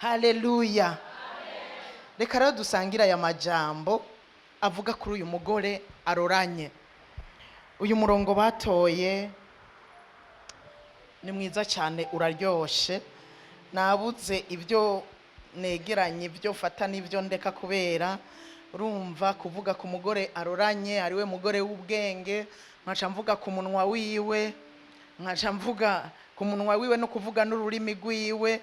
Haleluya. Reka rero dusangira aya majambo avuga kuri uyu mugore aroranye. Uyu murongo batoye ni mwiza cyane, uraryoshe. Nabuze ibyo negeranye, ibyo fata n'ibyo ndeka, kubera urumva kuvuga ku mugore aroranye ariwe mugore w'ubwenge, nkaca mvuga ku munwa wiwe, nkaca mvuga ku munwa wiwe no kuvuga n'ururimi rwiwe,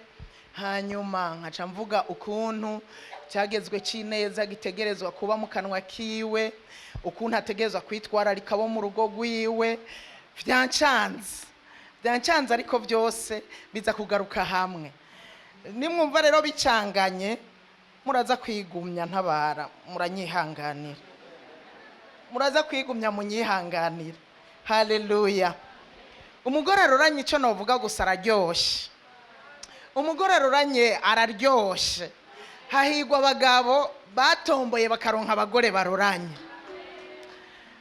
hanyuma nkaca mvuga ukuntu cyagezwe cy'ineza gitegerezwa kuba mu kanwa kiwe, ukuntu ategerezwa kwitwararika abo mu rugo rwiwe. Byancanze ariko byose biza kugaruka hamwe. Nimwumva rero bicanganye, muraza kwigumya ntabara, muranyihanganira, muraza kwigumya munyihanganira. Haleluya. Umugore aroranye icyo novuga gusa araryoshe. Umugore aroranye araryoshe. Hahigwa abagabo batomboye bakaronka abagore baroranye.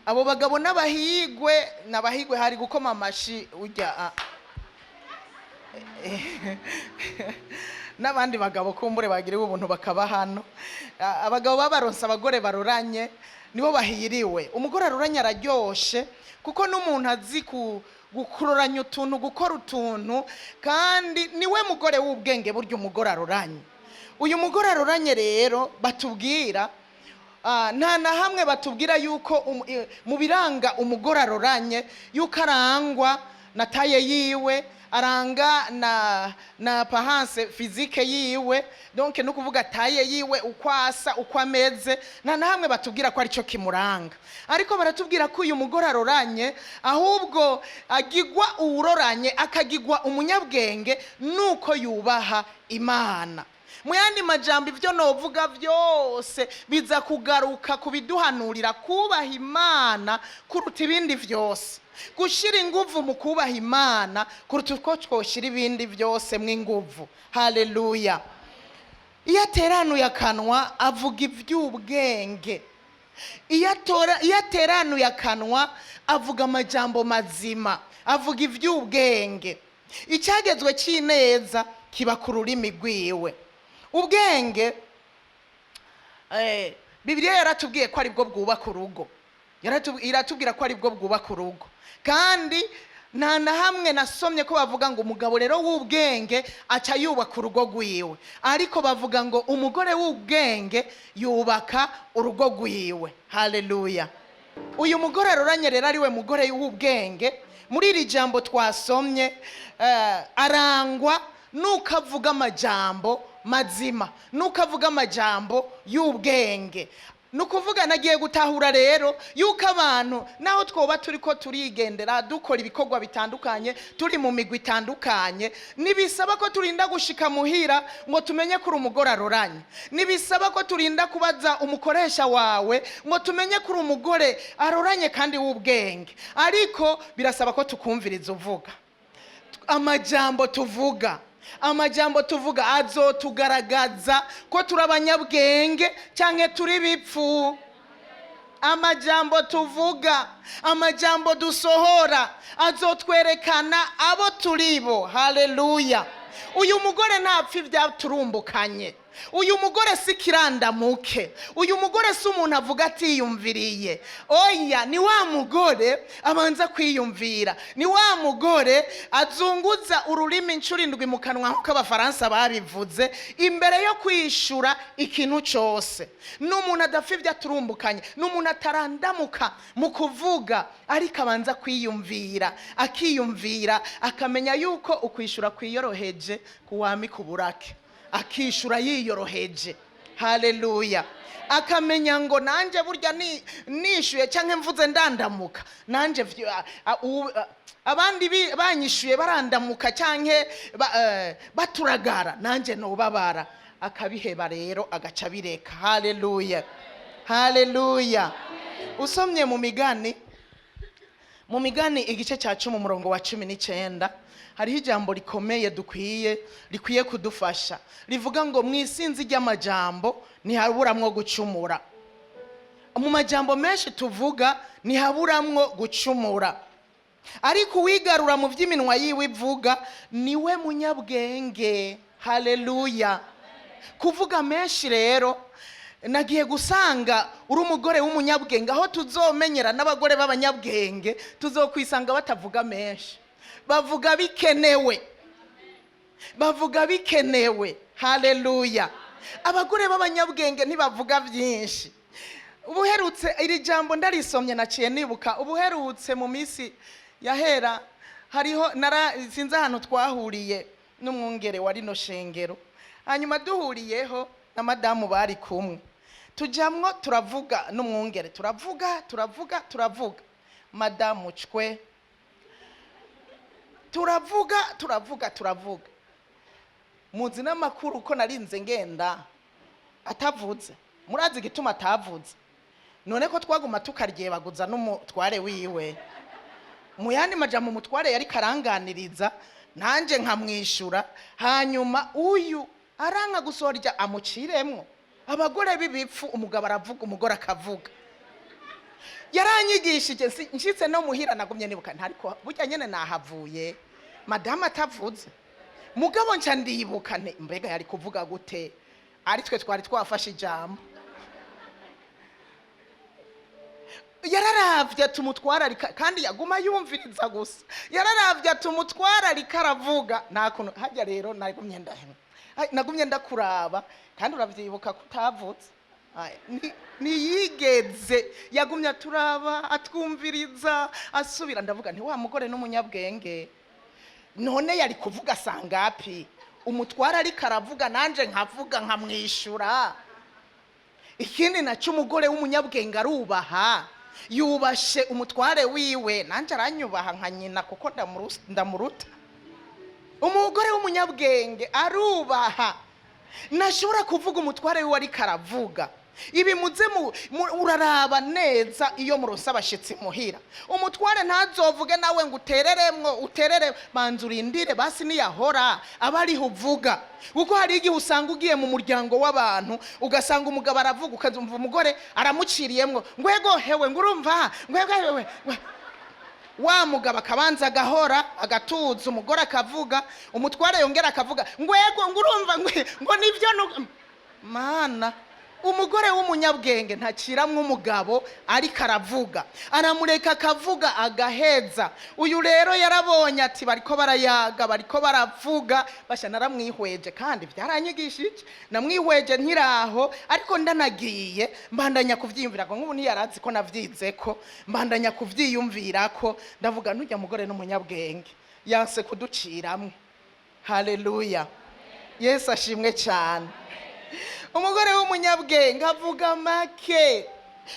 Abo bagabo n'abahigwe hari gukoma amashi ujya n'abandi bagabo kumbure bagiriwe ubuntu bakaba hano. Abagabo babaronsa abagore baroranye nibo bahiriwe. Umugore aroranye araryoshe kuko n'umuntu azi gukuroranya utuntu, gukora utuntu, kandi niwe mugore w'ubwenge burya umugore aroranye. Uyu mugore aroranye rero batubwira, nta na hamwe batubwira yuko mu biranga umugore aroranye yuko arangwa na taye yiwe, aranga na apparence physique yiwe, donc no kuvuga taye yiwe uko asa uko ameze. Nta na hamwe batubwira ko ari cyo kimuranga, ariko baratubwira ko uyu mugore aroranye ahubwo agigwa uwuroranye akagigwa umunyabwenge nuko yubaha Imana. Mu yandi majambo ibyo novuga byose biza kugaruka kubiduhanurira kubaha Imana kuruta ibindi byose, gushira inguvu mu kubaha Imana kuruta uko twoshira ibindi byose mw'inguvu. Haleluya. Iyo ateranuye akanwa avuga iby'ubwenge. Iyo ateranuye akanwa avuga amajambo mazima, avuga iby'ubwenge. Icyagezwe cy'ineza kiba ku rurimi rwiwe. Ubwenge, Bibiliya yaratubwiye ko ari bwo bwubaka urugo. Iratubwira ko ari bwo bwubaka urugo. Kandi nta na hamwe nasomye ko bavuga ngo umugabo rero w'ubwenge aca yubaka urugo rwiwe, ariko bavuga ngo umugore w'ubwenge yubaka urugo rwiwe. Haleluya. Uyu mugore aroranye rero ariwe mugore w'ubwenge. Muri iri jambo twasomye, arangwa nuko avuga amajambo mazima, nuko avuga amajambo y'ubwenge. Nukuvuga nagiye gutahura rero yuko abantu naho twoba turiko turigendera dukora ibikorwa bitandukanye, turi mu migwi itandukanye, nibisaba ko turinda gushika muhira ngo tumenye kuri umugore aroranye. Nibisaba ko turinda kubaza umukoresha wawe ngo tumenye kuri umugore aroranye kandi w'ubwenge. Ariko birasaba ko tukumviriza uvuga amajambo tuvuga azotugaragaza ko turi abanyabwenge cyangwa turi bipfu. Amajambo tuvuga, amajambo dusohora azotwerekana abo turibo. Haleluya. Uyu mugore ntapfa ivyaturumbukanye. Uyu mugore si kirandamuke. Uyu mugore si umuntu avuga atiyumviriye. Oya, ni wa mugore abanza kwiyumvira. Ni wa mugore azunguza ururimi incuro 7 mu kanwa nk'uko abafaransa babivuze imbere yo kwishura ikintu cyose. N'umuntu adapfa ivyaturumbukanye, n'umuntu atarandamuka mu kuvuga, ariko abanza kwiyumvira, akiyumvira, akamenya yuko ukwishura kwiyoroheje kuwami kuburake, akishura yiyoroheje. Haleluya. Akamenya ngo nanje burya nishuye cyangwa mvuze ndandamuka, nanje abandi banyishuye barandamuka cyangwa baturagara, nanje nobabara. Akabiheba rero agaca bireka. Haleluya. Haleluya. Usomye mu migani igice cya 10 umurongo wa 19, hariho ijambo rikomeye rikwiye kudufasha. Rivuga ngo mwisinzi ry'amajambo ntihaburamwo gucumura. Mu majambo menshi tuvuga ntihaburamwo gucumura, ariko uwigarura mu by'iminwa yiwe ivuga niwe munyabwenge. Haleluya. kuvuga menshi rero nagiye gusanga uri umugore w'umunyabwenge, aho tuzomenyera n'abagore b'abanyabwenge tuzokwisanga batavuga menshi, bavuga bikenewe, bavuga bikenewe. Haleluya. Abagore b'abanyabwenge ntibavuga byinshi. Ubuherutse iri jambo ndarisomye naciye nibuka, ubuherutse mu minsi yahera hariho sinzi ahantu twahuriye n'umwungere wa rino shengero, hanyuma duhuriyeho na madamu bari kumwe, tujamwo turavuga n'umwungere, turavuga madamu cwe turavuga muzi n'amakuru ko narinze ngenda atavuze. Murazi igituma atavuze? None ko twaguma tukaryebaguza n'umutware wiwe, mu yandi majambo umutware yari karanganiriza nanje nkamwishura, hanyuma uyu aranka gusorya amuciremwo. Abagore b'ibipfu, umugabo aravuga umugore akavuga. Yaranyigishije nshitse no muhira nagumye nibuka, ariko burya nyene nahavuye madama atavuze. Mugabo nca ndibuka mbega yari kuvuga gute, ari twe twari twafashe ijambo. Yararavye tumutwararika kandi yaguma yumviriza gusa, yararavye tumutwararika aravuga. Nakuntu hajya rero nagumye ndakuraba, kandi uravyibuka kutavuze. Niyigeze yagumye aturaba atwumviriza asubira. Ndavuga nti wa mugore n'umunyabwenge, none yari kuvuga sangapi? Umutwara ariko aravuga nanje nkavuga nkamwishura. Ikindi naco umugore w'umunyabwenge arubaha, yubashe umutware wiwe, nanje aranyubaha nka nyina kuko ndamuruta. Umugore w'umunyabwenge arubaha, nashobora kuvuga umutware wiwe ariko aravuga. Ibi muze uraraba neza iyo muronse abashitsi muhira, umutware ntazovuge nawe ngo uterere, banza urindire basi niyahora abariho uvuga. Kuko hari igihe usanga ugiye mu muryango w'abantu ugasanga umugabo aravuga, ukazumva umugore aramuciriyemwo, ngwego hewe ngurumva, ngwego hewe, wa mugabo akabanza agahora agatuza, umugore akavuga, umutware yongera akavuga, ngwego ngurumva, ngo nivyo mana. Umugore w'umunyabwenge ntaciramwe umugabo ariko aravuga, aramureka akavuga agaheza. Uyu rero yarabonye ati bariko barayaga, bariko baravuga, basha naramwihweje kandi byaranyigishije. Namwihweje nkiraho, ariko ndanagiye mbandanya kuvyiyumvirako, nk'ubu ntiyarazi ko navyizeko, mbandanya kuvyiyumvirako. Ndavuga nujya mugore n'umunyabwenge yanse kuduciramwe. Haleluya. Yesu ashimwe cyane. Umugore w'umunyabwenge avuga make,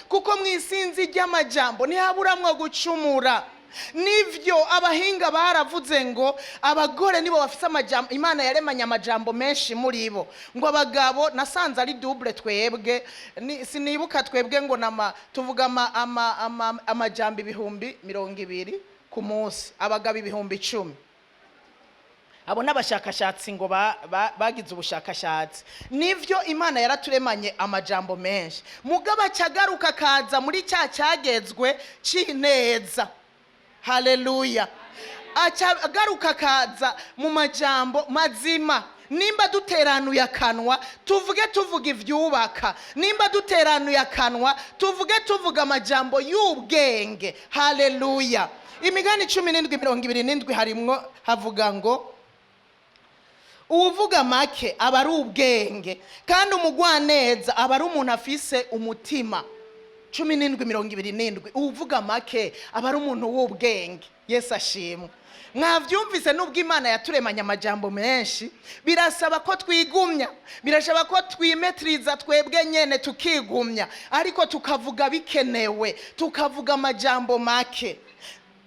kuko mwisinzi ry'amajambo ntihaburamwo gucumura. Nivyo abahinga baravuze ngo abagore nibo bafise amajambo, Imana yaremanye amajambo menshi muri bo. Ngo abagabo nasanze ari double twebwe, sinibuka twebwe ngo tuvuga amajambo 200 ku munsi, abagabo 10,000. Abo n'abashakashatsi ngo bagize ubushakashatsi. Nivyo Imana yaraturemanye amajambo menshi, mugabo acagaruka kaza muri cyagezwe cineza. Haleluya. Acagaruka kaza mu majambo mazima. Nimba duteranuye akanwa tuvuga ivyubaka, nimba duteranuye akanwa tuvuga amajambo y'ubwenge. Haleluya. Imigani 17:27 harimwo havuga ngo uvuga make aba ari ubwenge, kandi umugwaneza aba ari umuntu afise umutima. 17:27 uvuga make aba ari umuntu w'ubwenge. Yesu ashimwe. Mwavyumvise nubwo Imana yaturemanye amajambo menshi, birasaba ko twigumya, birasaba ko twimetriza twebwe nyene tukigumya, ariko tukavuga bikenewe, tukavuga amajambo make.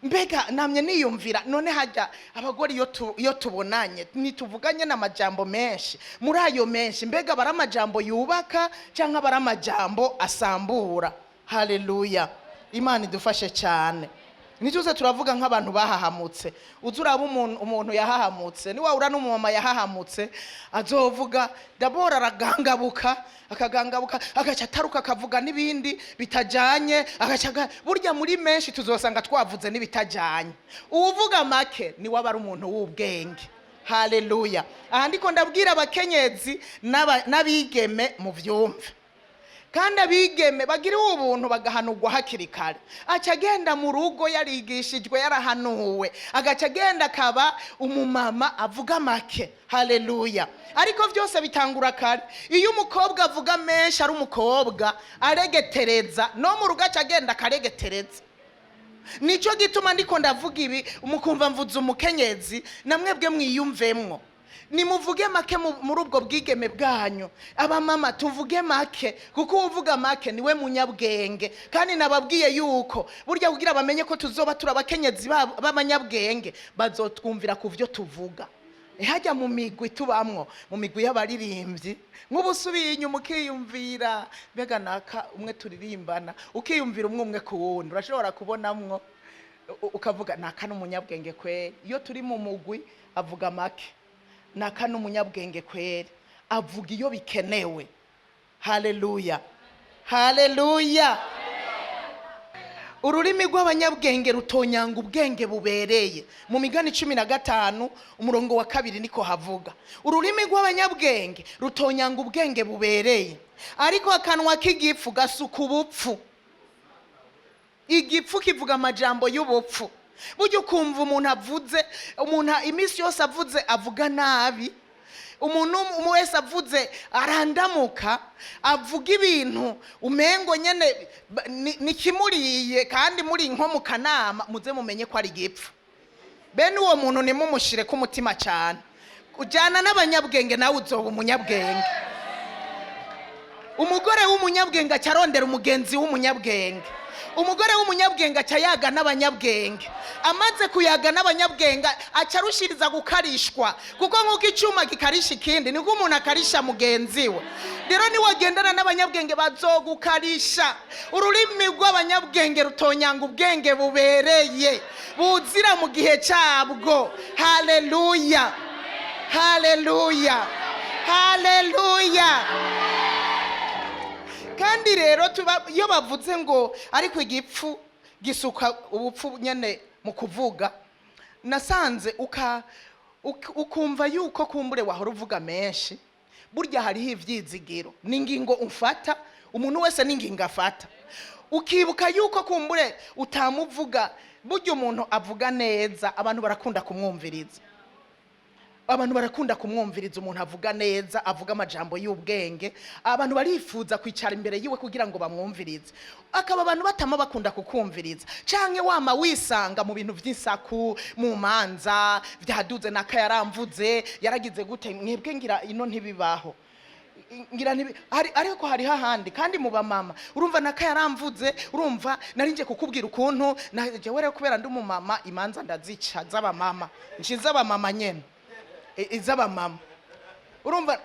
Mbega namye niyumvira, none hajya abagore iyo tubonanye nituvuganye n'amajambo menshi, muri ayo menshi mbega bara amajambo yubaka cyangwa bara amajambo asambura? Haleluya. Imana idufashe cyane. Nituze turavuga nk'abantu bahahamutse. Uzuraba umuntu yahahamutse, ni waura n'umumama yahahamutse, azovuga dabora aragangabuka, akagangabuka agacataruka akavuga n'ibindi bitajanye, agacaga burya muri menshi tuzosanga twavuze n'ibitajanye. Uvuga make ni waba ari umuntu w'ubwenge. haleluya. Aha ndiko ndabwira abakenyezi n'abigeme mu vyumve, kandi abigeme bagira ubuntu bagahanurwa hakiri kare. Aca agenda mu rugo yarigishijwe yarahanuwe, agaca agenda akaba umumama avuga make, haleluya. Ariko vyose bitangura kare. Iyo umukobwa avuga menshi ari umukobwa aregetereza, no mu rugo aca agenda akaregetereza. Nico gituma ndiko ndavuga ibi umukumva mvuze umukenyezi, namwebwe mwiyumvemwo. Nimuvuge make muri ubwo bwigeme bwanyu. Abamama tuvuge make, kuko uvuga make niwe munyabwenge. Kandi nababwiye yuko burya kugira bamenye ko tuzoba turabakenyezi b'abanyabwenge, bazotwumvira kuvyo tuvuga. Hajya mu migwi tubamwo, mu migwi y'abaririmbyi, nk'ubusubiye inyuma ukiyumvira mbega naka umwe turirimbana, ukiyumvira umwe ku wundi, urashobora kubonamwo ukavuga naka n'umunyabwenge kweri. Iyo turi mu mugwi avuga make, naka n'umunyabwenge kweri, avuga iyo bikenewe. Haleluya, haleluya. Ururimi rw'abanyabwenge rutonyanga ubwenge bubereye. Mu Migani 15 umurongo wa 2 niko havuga. Ururimi rw'abanyabwenge rutonyanga ubwenge bubereye, ariko akanwa k'igipfu gasuka ubupfu. Igipfu kivuga amajambo y'ubupfu. Buryo kumva umuntu avuze, umuntu imisi yose avuze avuga nabi. Umuntu wese avuze arandamuka, avuga ibintu umengo nyene nikimuriye, kandi muri nko mu kanama muze mumenye ko ari gipfu. Bene uwo muntu nimumushire ku mutima cyane. Ujana n'abanyabwenge nawe uzoba umunyabwenge. Umugore w'umunyabwenge acarondera umugenzi w'umunyabwenge. Umugore w'umunyabwenge acayaga n'abanyabwenge. Amaze kuyaga n'abanyabwenge acarushiriza gukarishwa, kuko nk'uko icuma gikarisha ikindi niko umuntu akarisha mugenzi we. Rero ni wagendana n'abanyabwenge bazogukarisha. Ururimi rw'abanyabwenge rutonyanga ubwenge bubereye, buzira mu gihe cyabwo. Haleluya, haleluya, haleluya. Kandi rero iyo bavuze ngo ariko igipfu gisuka ubupfu nyene mu kuvuga, nasanze ukumva yuko kumbure wahora uvuga menshi, burya hariho ivyizigiro n'ingingo umfata. Umuntu wese n'ingingo afata. Ukibuka yuko kumbure utamuvuga, burya umuntu avuga neza abantu barakunda kumwumviriza. Abantu barakunda kumwumviriza umuntu avuga neza, avuga amajambo y'ubwenge. Abantu barifuza kwicara imbere yiwe kugira ngo bamwumvirize. Akaba abantu batama bakunda kukumviriza. Canke wama wisanga mu bintu vy'insaku, mu manza vyaduze naka yaramvuze, yaragize gute, mwebwe ngira ino ntibibaho. Ngira ariko hari hahandi. Kandi mu bamama urumva naka yaramvuze, urumva narinje kukubwira ukuntu naje were kubera ndi umumama, imanza ndazica z'abamama, nshiza abamama nyene iz'abamama. Urumva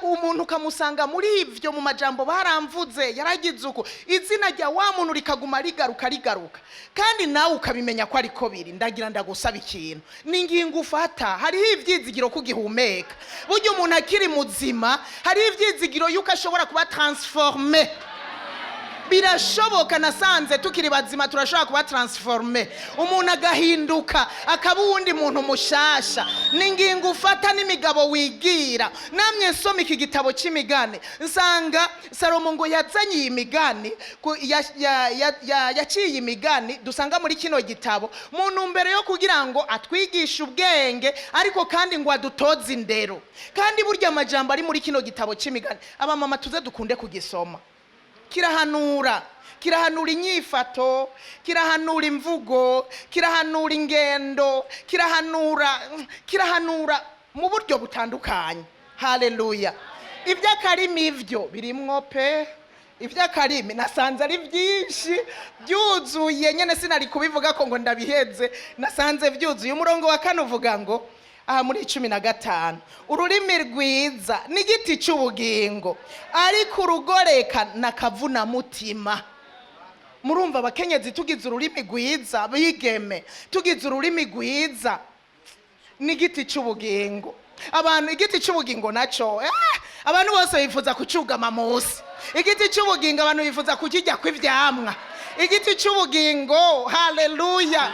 umuntu ukamusanga muri ivyo mu majambo baramvuze, yaragize uko izina rya wa muntu rikaguma rigaruka, kandi nawe ukabimenya ko ariko biri. Ndagira ndagusaba ikintu, n'ingingo ufata. Hariho ivyizigiro kugihumeka. Burya umuntu akiri muzima hariho ivyizigiro yuko ashobora kuba transforme. Birashoboka, nasanze tukiri bazima turashobora kuba transforme, umuntu agahinduka akaba uwundi muntu mushasha. N'ingingo ufata n'imigabo wigira. Namye nsoma iki gitabo c'imigani, nsanga Salomo ngo yazanye iyi migani, yaciye imigani dusanga muri kino gitabo mu ntumbero yo kugira ngo atwigishe ubwenge, ariko kandi ngo adutoze indero. Kandi burya amajambo ari muri kino gitabo c'imigani abamama tuze dukunde kugisoma. Kirahanura inyifato, kirahanura imvugo, kirahanura ingendo, kirahanura mu buryo butandukanye. Haleluya. Ivy'akarimi ivyo birimwo pe. Ivy'akarimi nasanze ari byinshi byuzuye, nyene sinari kubivuga ko ngo ndabiheze, nasanze byuzuye. Umurongo wa 4 uvuga ngo aha muri 15, ururimi rwiza n'igiti cy'ubugingo, ariko urugoreka nakavuna mutima. Murumva abakenyezi tugize ururimi rwiza, bigeme tugize ururimi rwiza n'igiti cy'ubugingo. Abantu igiti cy'ubugingo naco abantu bose bifuza kucugama munsi. Igiti cy'ubugingo abantu bifuza kukijya kw'ivyamwa. Igiti cy'ubugingo, haleluya.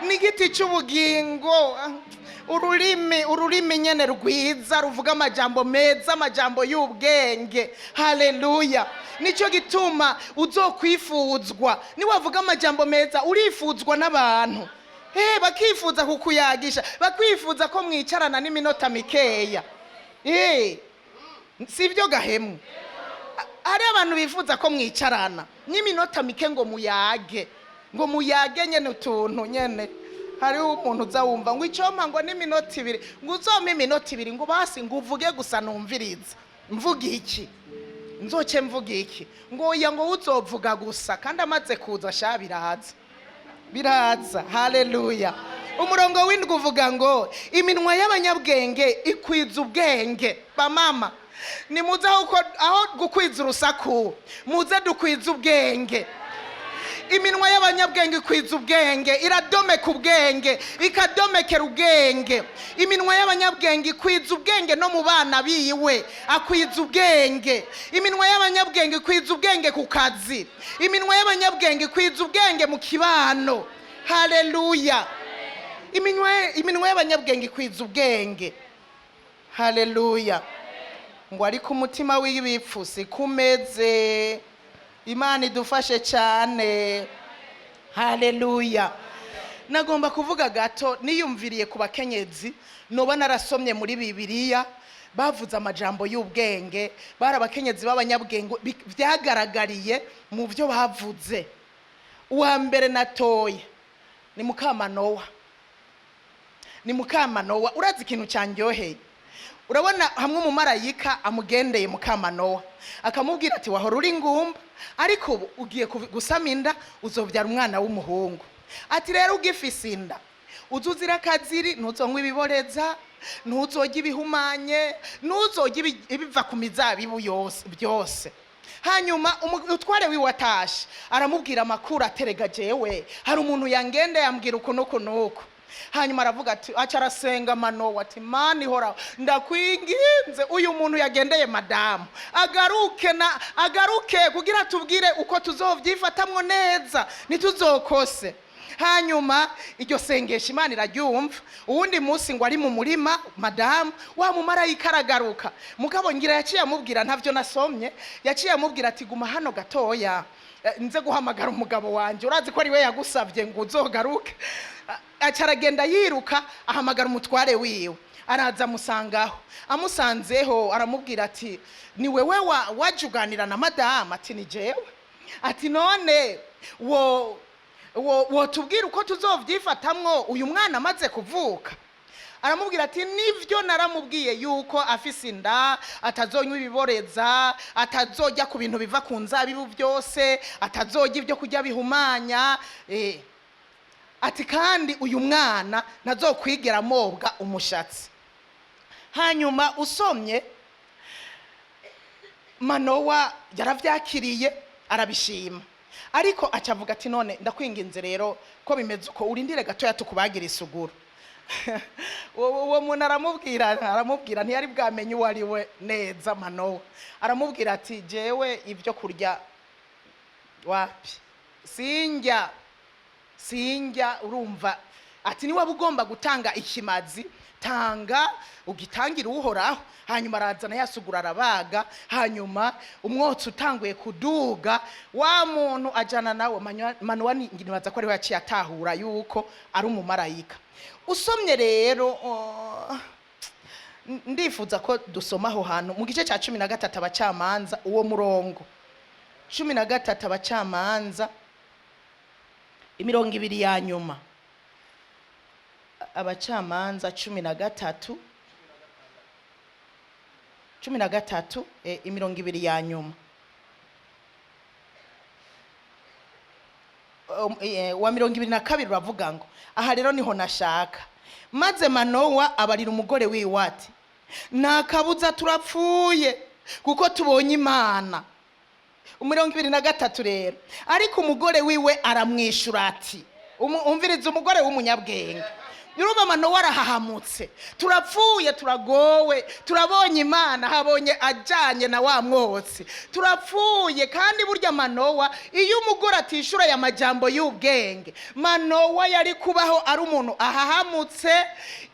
N'igiti cy'ubugingo ururimi nyene rwiza ruvuga amajambo meza, amajambo y'ubwenge. Haleluya. Nico gituma uzokwifuzwa niwavuga amajambo meza, urifuzwa n'abantu. Bakifuza kukuyagisha, bakwifuza ko mwicarana n'iminota mikeya. Sivyo gahemu? Hari abantu bifuza ko mwicarana n'iminota mike ngo muyage nyene utuntu nyene. Hari umuntu uzawumva ngo icompa ngo n'iminota 2, ngo uzome iminota 2, ngo basi ngo uvuge gusa numviriza. Mvuga iki? Nzoce mvuga iki? Ngo oya, ngo uzovuga gusa kandi amaze kuza sha biraza. Haleluya. Umurongo w'indwi uvuga ngo iminwa y'abanyabwenge ikwiza ubwenge. Bamama, ni muze aho gukwiza urusaku, muze dukwiza ubwenge. Iminwa y'abanyabwenge ikwiza ubwenge, iradomeka ubwenge, ikadomekera ubwenge. Iminwa y'abanyabwenge ikwiza ubwenge no mu bana biwe, akwiza ubwenge. Iminwa y'abanyabwenge ikwiza ubwenge ku kazi. Iminwa y'abanyabwenge ikwiza ubwenge mu kibano. Haleluya. Iminwa y'abanyabwenge ikwiza ubwenge. Haleluya. Ngo ariko umutima w'ibipfusi kumeze. Imana idufashe cyane. Haleluya. Nagomba kuvuga gato, niyumviriye ku bakenyezi noba narasomye muri Bibiliya bavuze amajambo y'ubwenge, bari abakenyezi b'abanyabwenge byagaragariye mu byo bavuze. Uwa mbere natoye ni Mukamanowa. Urazi ikintu cyanjyoheye? Urabona hamwe umumarayika amugendeye Mukamanowa akamubwira ati wahora uri ngumba, ariko ubu ugiye gusama inda, uzobyara umwana w'umuhungu. Ati rero ugifise inda uzuzira akaziri, ntuzonywa ibiboreza, ntuzojya ibihumanye, ntuzojya ibiva ku mizabibu byose. Hanyuma umutware wiwe atashe aramubwira amakuru, aterega jewe hari umuntu yangende yambwira uko nuko. Hanyuma aravuga ati aca arasenga Manowa ati Mana ihora ndakwinginze uyu muntu yagendeye madamu agaruke kugira tubwire uko tuzovyifatamwo neza nituzokose. Hanyuma iryo sengesha Imana iraryumva. Uwundi munsi ngo ari mu murima madamu wa mumarayika aragaruka. Mugabo ngira yaciye amubwira ntavyo nasomye, yaciye amubwira ati guma hano gatoya nze guhamagara umugabo wanje, urazi ko ari we yagusavye ngo uzogaruke. Acaragenda yiruka ahamagara umutware wiwe, araza amusangaho. Amusanzeho aramubwira ati ni wewe wajuganira na madamu? Ati ni jewe. Ati none wo tubwira uko tuzovyifatamwo uyu mwana amaze kuvuka? Aramubwira ati nivyo naramubwiye yuko afise inda, atazonywa ibiboreza, atazojya ku bintu biva ku nzabibu byose, atazojya ibyo kujya bihumanya. Ati kandi uyu mwana nazokwigera mobwa umushatsi. Hanyuma usomye Manowa yaravyakiriye arabishima, ariko acavuga ati none ndakwinginze rero ko bimeze uko urindire gatoya tukubagira isuguru. Uwo muntu aramubwira ntiyari bwamenye uwo ari we neza Manowa. Aramubwira ati jewe ibyo kurya wapi sinjya urumva. Ati niwe ugomba gutanga ikimazi, tanga ugitangira uhoraho. Hanyuma arazana yasugura arabaga. Hanyuma umwotsi utanguye kuduga, wa muntu ajana nawe Manowa nibaza ko ari we yaciye atahura yuko ari umumarayika. Usomye rero ndifuza ko dusoma aho hantu mu gice cya 13 abacamanza, uwo murongo 13 abacamanza 20 ya nyuma. Abacamanza 13 20 ya nyuma. Wa 22 bavuga ngo aha rero niho nashaka. Maze Manowa abarira umugore wiwe ati nakabuza turapfuye kuko tubonye Imana. 23 rero ariko umugore wiwe aramwishura ati umviriza umugore w'umunyabwenge Nyir'uba Manowa arahahamutse, turapfuye turagowe, turabonye Imana habonye ajanye na wa mwotsi, turapfuye. Kandi burya Manowa iyo umugore atishura ya majambo y'ubwenge, Manowa yari kubaho ari umuntu ahahamutse,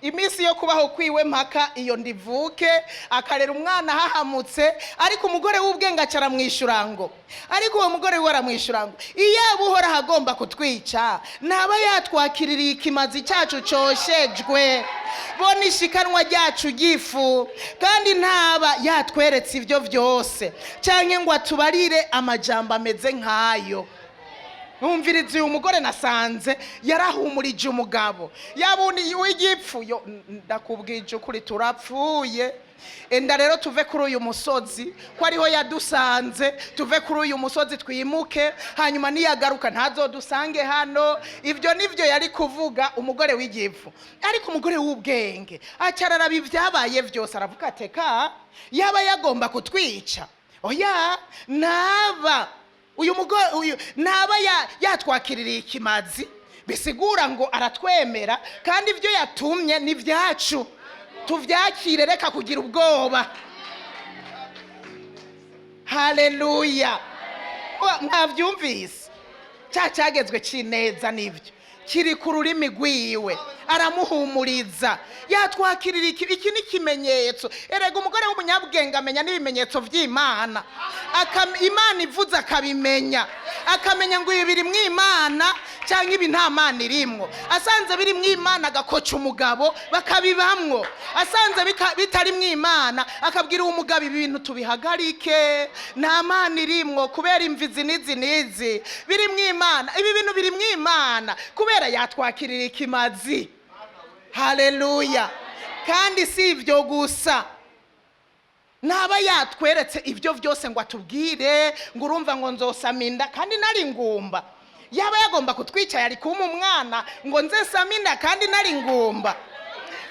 iminsi yo kubaho kwiwe mpaka iyo ndivuke, akarera umwana ahahamutse. Ariko umugore w'ubwenge acara mwishura ngo, ariko uwo mugore we aramwishura ngo, iyaba uhoraho agomba kutwica ntaba yatwakiririye ikimazi cyacu coshejwe, bona ishikanwa ryacu gifu, kandi ntaba yatweretse ibyo byose, canke ngo atubarire amajambo ameze nk'ayo. Numviriza uyu mugore nasanze yarahumurije umugabo, yabundi w'igipfu. Yo ndakubwije ukuri turapfuye. Enda rero tuve kuri uyu musozi, ko ariho yadusanze, tuve kuri uyu musozi twimuke, hanyuma niyagaruka ntazodusange hano. Ibyo nivyo yari kuvuga umugore w'igipfu. Ariko umugore w'ubwenge acararaba ibyabaye byose, aravuga ateka yaba yagomba kutwica, oya naba uyu mugore uyu ntaba yatwakiririye ikimazi, bisigura ngo aratwemera, kandi ibyo yatumye ni byacu, tuvyakire, reka kugira ubwoba. Haleluya. Mwavyumvise cyagezwe cineza, nivyo kiri ku rurimi rwiwe, aramuhumuriza, yatwakirira iki ni kimenyetso. Erega umugore w'umunyabwenge amenya n'ibimenyetso vy'Imana, Imana ivuze akabimenya, akamenya ngo ibi biri mw'Imana cyangwa ibi nta Mana irimwo. Asanze biri mw'Imana agakoca umugabo bakabibamwo, asanze bitari mw'Imana akabwira uwo mugabo ibi bintu tubihagarike, nta Mana irimwo kubera imvizi nizi biri mw'Imana, ibi bintu biri mw'Imana kubera yatwakirira ikimazi. Haleluya. Kandi si ibyo gusa, ntaba yatweretse ibyo byose ngo atubwire ngo urumva ngo nzosaminda kandi nari ngumba. Yaba yagomba kutwica yari kuma umwana ngo nze saminda kandi nari ngumba,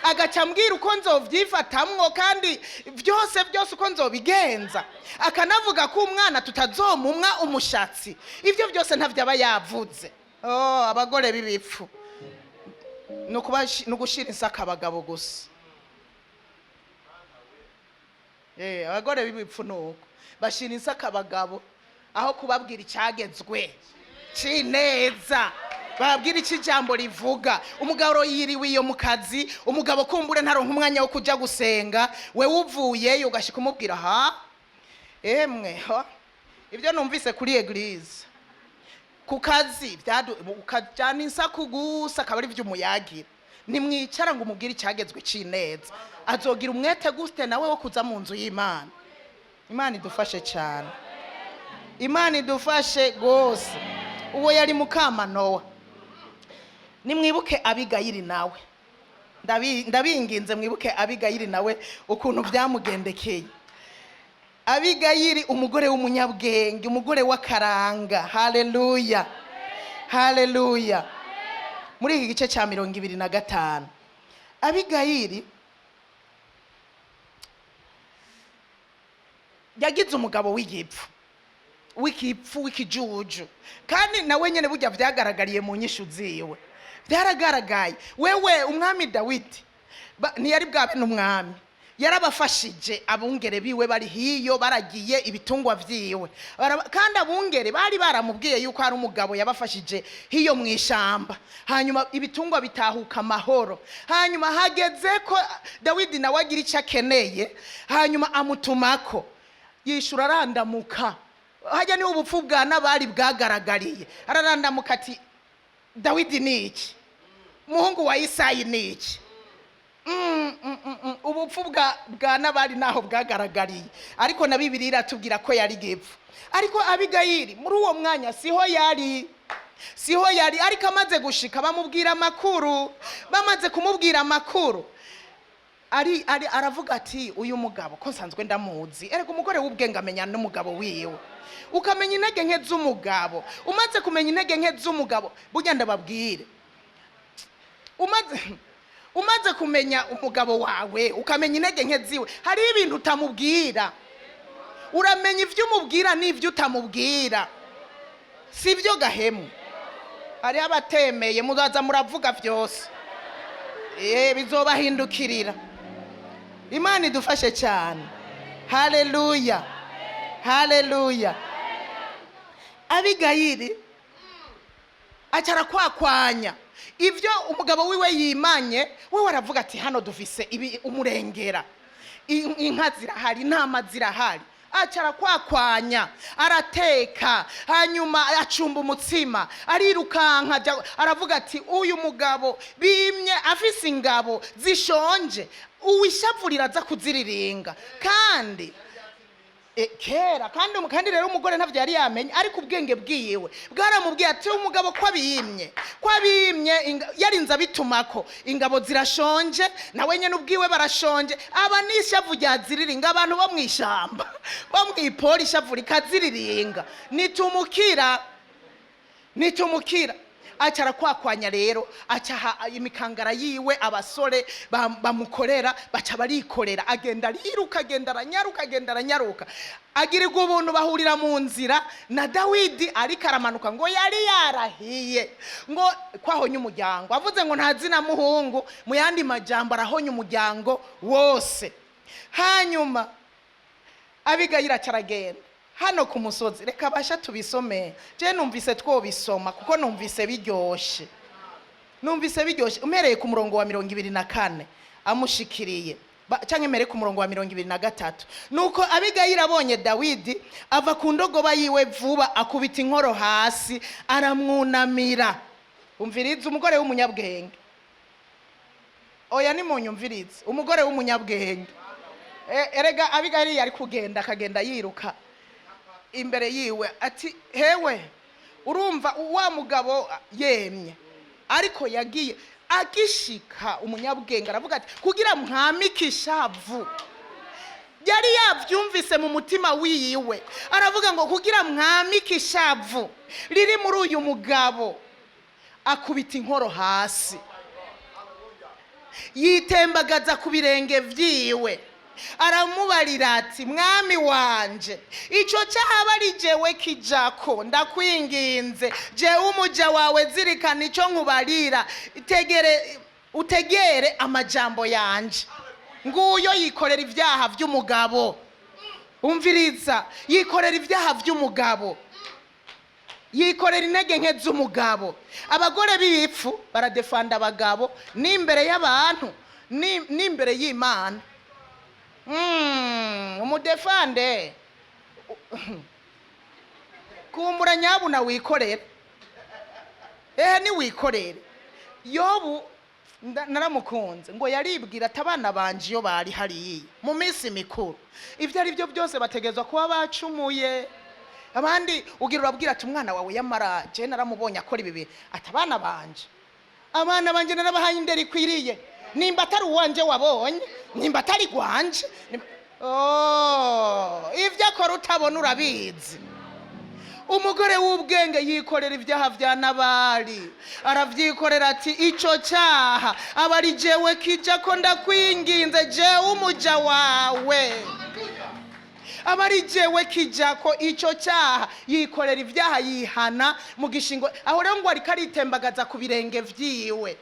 agaca mbwira uko nzovyifatamwo kandi byose uko nzobigenza, akanavuga ko umwana tutazomumwa umushatsi. Ibyo byose ntavyo aba yavuze. Abagore b'ibipfu nugushira insaka abagabo gusa. Abagore b'ibipfu nuko bashira insaka abagabo, aho kubabwira icyagezwe cineza, babwira iki jambo rivuga. Umugabo yiriwe iyo mu kazi, umugabo kumbure ntaronka umwanya wo kuja gusenga, we uvuyeyo ugashika umubwira emwe ibyo numvise kuri eglise ku kazi ukajana insaku gusa, akaba ari vy'umuyagira. Nimwicara ngo umubwire icyagezwe cineza, azogira umwete guste nawe wo kuza mu nzu y'Imana. Imana idufashe cyane, Imana idufashe gose. Uwo yari Manowa. Nimwibuke Abigayili nawe, ndabinginze mwibuke Abigayili nawe ukuntu byamugendekeye. Abigayili umugore w'umunyabwenge, umugore w'akaranga. Haleluya, haleluya. Muri iki gice cya 25 Abigayili yagize umugabo w'ikijuju, kandi nawe nyene burya vyagaragariye mu nyishu ziwe, byaragaragaye. Wewe umwami Dawidi ntiyari bwabe n'umwami, yarabafashije abungere biwe bari hiyo baragiye ibitungwa vyiwe, kandi abungere bari baramubwiye yuko hari umugabo yabafashije hiyo mwishamba, hanyuma ibitungwa bitahuka amahoro. Hanyuma hageze ko Dawidi nawe agira icyo akeneye, hanyuma amutumako, yishura arandamuka. Hajya ni ubupfu bwa nabari bwagaragariye, ararandamuka ati Dawidi niki, muhungu wa Isayi niki. Ubupfu bwa nabari naho bwagaragariye, ariko na Bibiliya iratubwira ko yari gepfu. Ariko Abigayili muri uwo mwanya siho yari, ariko amaze gushika bamubwira amakuru. Bamaze kumubwira amakuru, aravuga ati uyu mugabo ko nsanzwe ndamuzi. Erega umugore w'ubwenge amenya n'umugabo wiwe, ukamenya intege nke z'umugabo. Umaze kumenya intege nke z'umugabo, burya ndababwire, umaze kumenya umugabo wawe ukamenya intege nke ziwe, hari ibintu utamubwira. Uramenya ivyo umubwira n'ivyo utamubwira, sivyo gahemu. Hari abatemeye muzaza muravuga byose. bizobahindukirira. Imana idufashe cyane. Haleluya, haleluya. Abigayili acara kwakwanya ivyo umugabo wiwe yimanye, we waravuga ati hano dufise ibi umurengera, inka zirahari, intama zirahari. Acara kwakwanya, arateka, hanyuma acumba umutsima, arirukanka, aravuga ati uyu mugabo bimye afise ingabo zishonje, uwishavurira aza kuziriringa. Kandi kera kandi rero umugore ntavyo yari yamenye, ariko ubwenge bwiyewe bwaramubwiye ati umugabo kwabimye yarinze abitumako, ingabo zirashonje, nawe nyene ubwiwe barashonje, aba nishavu ryaziriringa, abantu bo mwishamba bo mwipoli ishavu rikaziriringa, nitumukira. Acara kwakwanya rero, acaha imikangara yiwe abasore bamukorera, baca barikorera, agenda ariruka, agenda aranyaruka, agirirwa ubuntu, bahurira mu nzira na Dawidi ariko aramanuka, ngo yari yarahiye ngo kwahonya umuryango, avuze ngo ntazina muhungu, mu yandi majambo arahonya umuryango wose. Hanyuma Abigayili acaragenda hano ku musozi, reka basha tubisome. Je numvise twobisoma kuko numvise biryoshe, umereye ku murongo wa 24 amushikiriye, canke mere ku murongo wa 23. Nuko Abigayili abonye Dawidi ava ku ndogoba yiwe vuba, akubita inkoro hasi, aramwunamira. Umvirize umugore w'umunyabwenge, oya ni munyumvirize, umugore w'umunyabwenge. Erega Abigayili yari kugenda, akagenda yiruka imbere yiwe ati hewe, urumva wa mugabo yemye, ariko yagiye agishika. Umunyabwenge aravuga ati kugira mwamike ishavu, yari yavyumvise mu mutima wiwe, aravuga ngo kugira mwamike ishavu riri muri uyu mugabo, akubita inkoro hasi, yitembagaza ku birenge vyiwe, aramubarira ati mwami wanje, ico cyaba ari jewe kijako, ndakwinginze jewe umuja wawe, zirikana ico nkubarira, utegere amajambo yanje. Nguyo yikorera ivyaha vy'umugabo, umviriza, yikorera ivyaha vy'umugabo, yikorera intege nke z'umugabo. Abagore b'ibipfu baradefanda abagabo n'imbere y'abantu n'imbere y'Imana. Umudefande kumbura nyabuna wikorere, ni wikorere. Yobu naramukunze, ngo yaribwira ati abana banje iyo bari hariya mu minsi mikuru, ivyo ari byo byose bategezwa kuba bacumuye. Abandi ugira urabwira ati umwana wawe yamara je naramubonye akora ibi, ati abana banje narabahaye indero ikwiriye, nimba atari uwanje wabonye, nimba atari gwanje, ivyo akora utabona urabizi. Umugore w'ubwenge yikorera ivyaha vya Nabali, aravyikorera ati ico cyaha aba ari jewe kijako, ndakwinginze jewe umuja wawe, aba ari jewe kijako ico cyaha. Yikorera ivyaha, yihana mu gishingo, aho rero ngo ariko aritembagaza ku birenge vyiwe.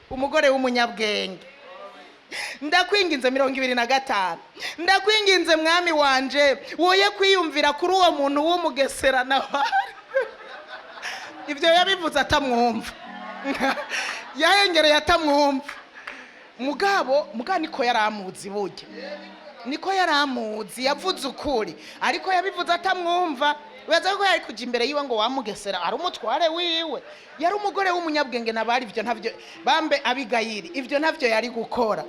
Umugore w'umunyabwenge, ndakwinginze 25, ndakwinginze mwami wanje, woye kwiyumvira kuri uwo muntu w'umugesera Nabali. Ivyo yabivuze atamwumva, yahengereye atamwumva. Mugabo niko yaramuzi, burya niko yaramuzi, yavuze ukuri, ariko yabivuze atamwumva. Weza ko yari kuja imbere yiwe ngo wamugesera ari umutware wiwe. Yari umugore w'umunyabwenge Nabali, ivyo ntavyo bambe Abigayili, ivyo ntavyo yari gukora.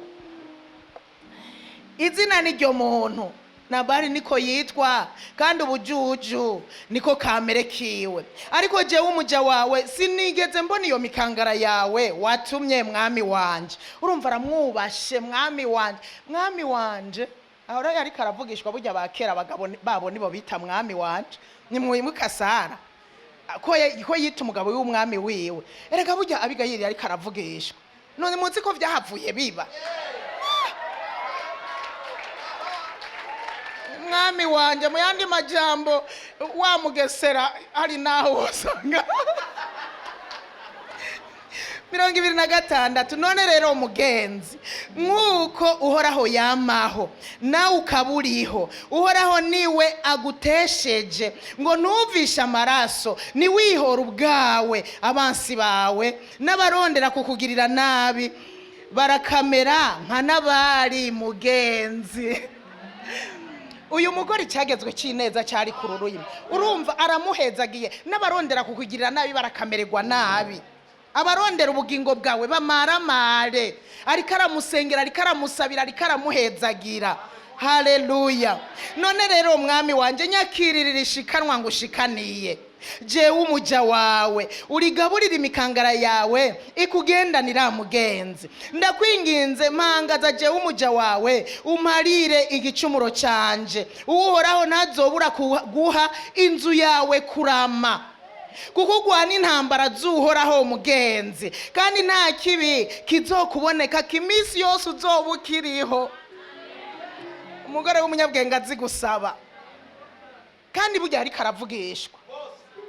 Izina ni ryo muntu, Nabali niko yitwa, kandi ubujuju niko kamere kiwe. Ariko jewe umuja wawe sinigeze mbona iyo mikangara yawe watumye mwami wanje. Urumva aramwubashe, mwami wanje. Aho rero ariko aravugishwa, burya bakera abagabo babo nibo bita mwami wanje. Nimwimuka Sara ko yita umugabo w'umwami wiwe. Erega burya Abigayili ariko aravugishwa, none muzi ko vyahavuye biba. Mwami wanje, mu yandi majambo wamugesera ari naho wasanga 26. None rero mugenzi, nk'uko uhoraho yamaho nawe ukaburiho, uhoraho niwe agutesheje ngo ntuvishe amaraso, niwihora ubwawe, abansi bawe n'abarondera kukugirira nabi barakamera nka nabari mugenzi. Uyu mugore cyagezwe cy'ineza cyari kururuyima, urumva aramuhezagiye, n'abarondera kukugirira nabi barakamererwa nabi, abarondera ubugingo bwawe bamaramare, ariko aramusengera, ariko aramusabira, ariko aramuhezagira. Haleluya. None rero mwami wanje, nyakiririra ishikanwa ngo ushikaniye, jewe umuja wawe, urigaburira imikangara yawe ikugendanira mugenzi. Ndakwinginze mpangaza jewe umuja wawe, umparire igicumuro canje. Uhoraho ntazobura guha inzu yawe kurama, kuko ugwana intambara z'uhoraho mugenzi, kandi nta kibi kizokuboneka kimisi yose uzoba ukiriho. Umugore w'umunyabwenge azi gusaba, kandi burya ariko aravugishwa,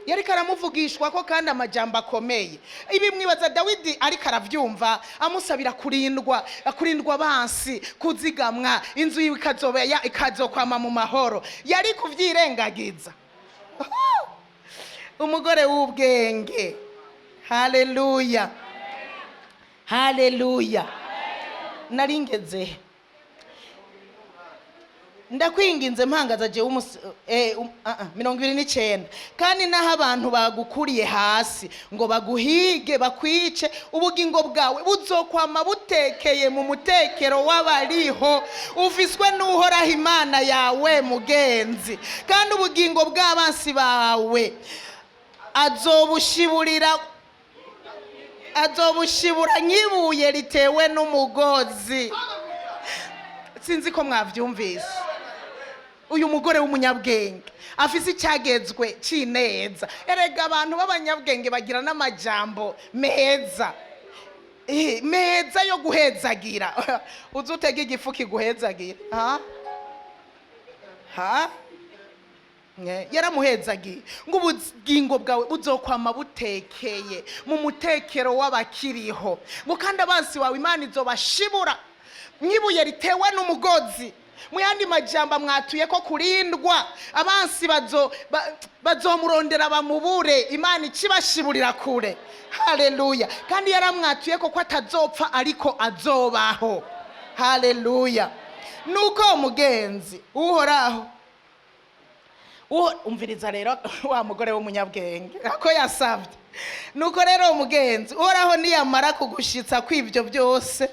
yari karamuvugishwa ko kandi amajambo akomeye. Ibi mwibaza Dawidi ariko aravyumva, amusabira kurindwa abansi, kuzigamwa, inzu yiwe ikazokwama mu mahoro, yari kuvyirengagiza. Umugore w'ubwenge. Haleluya, haleluya. Naringeze ndakwinginze mpangaza jewe 29, kandi naho abantu bagukuriye hasi ngo baguhige bakwice, ubugingo bwawe buzokwama butekeye mu mutekero w'abariho, ufiswe n'uhoraho Imana yawe mugenzi, kandi ubugingo bw'abansi bawe azobushibura nk'ibuye ritewe n'umugozi. Sinzi ko mwavyumvise. Uyu mugore w'umunyabwenge afise icyagezwe cy'ineza. Erega abantu b'abanyabwenge bagira n'amajambo meza, meza yo guhezagira. Uzutega igifu kiguhezagira? Yaramuhezagiye ngo ubugingo bwawe buzokwama butekeye mu mutekero w'abakiriho, ngo kandi abansi wawe Imana izobashibura nk'ibuye ritewe n'umugozi. Mu yandi majambo mwatuye ko kurindwa, abansi bazomurondera bamubure, Imana ikibashiburira kure. Haleluya. Kandi yaramwatuye ko atazopfa ariko azobaho. Haleluya. Nuko mugenzi, uhoraho umviriza rero wa mugore w'umunyabwenge ako yasabye. Nuko rero umugenzi, uhoraho niyamara kugushitsa kw'ibyo byose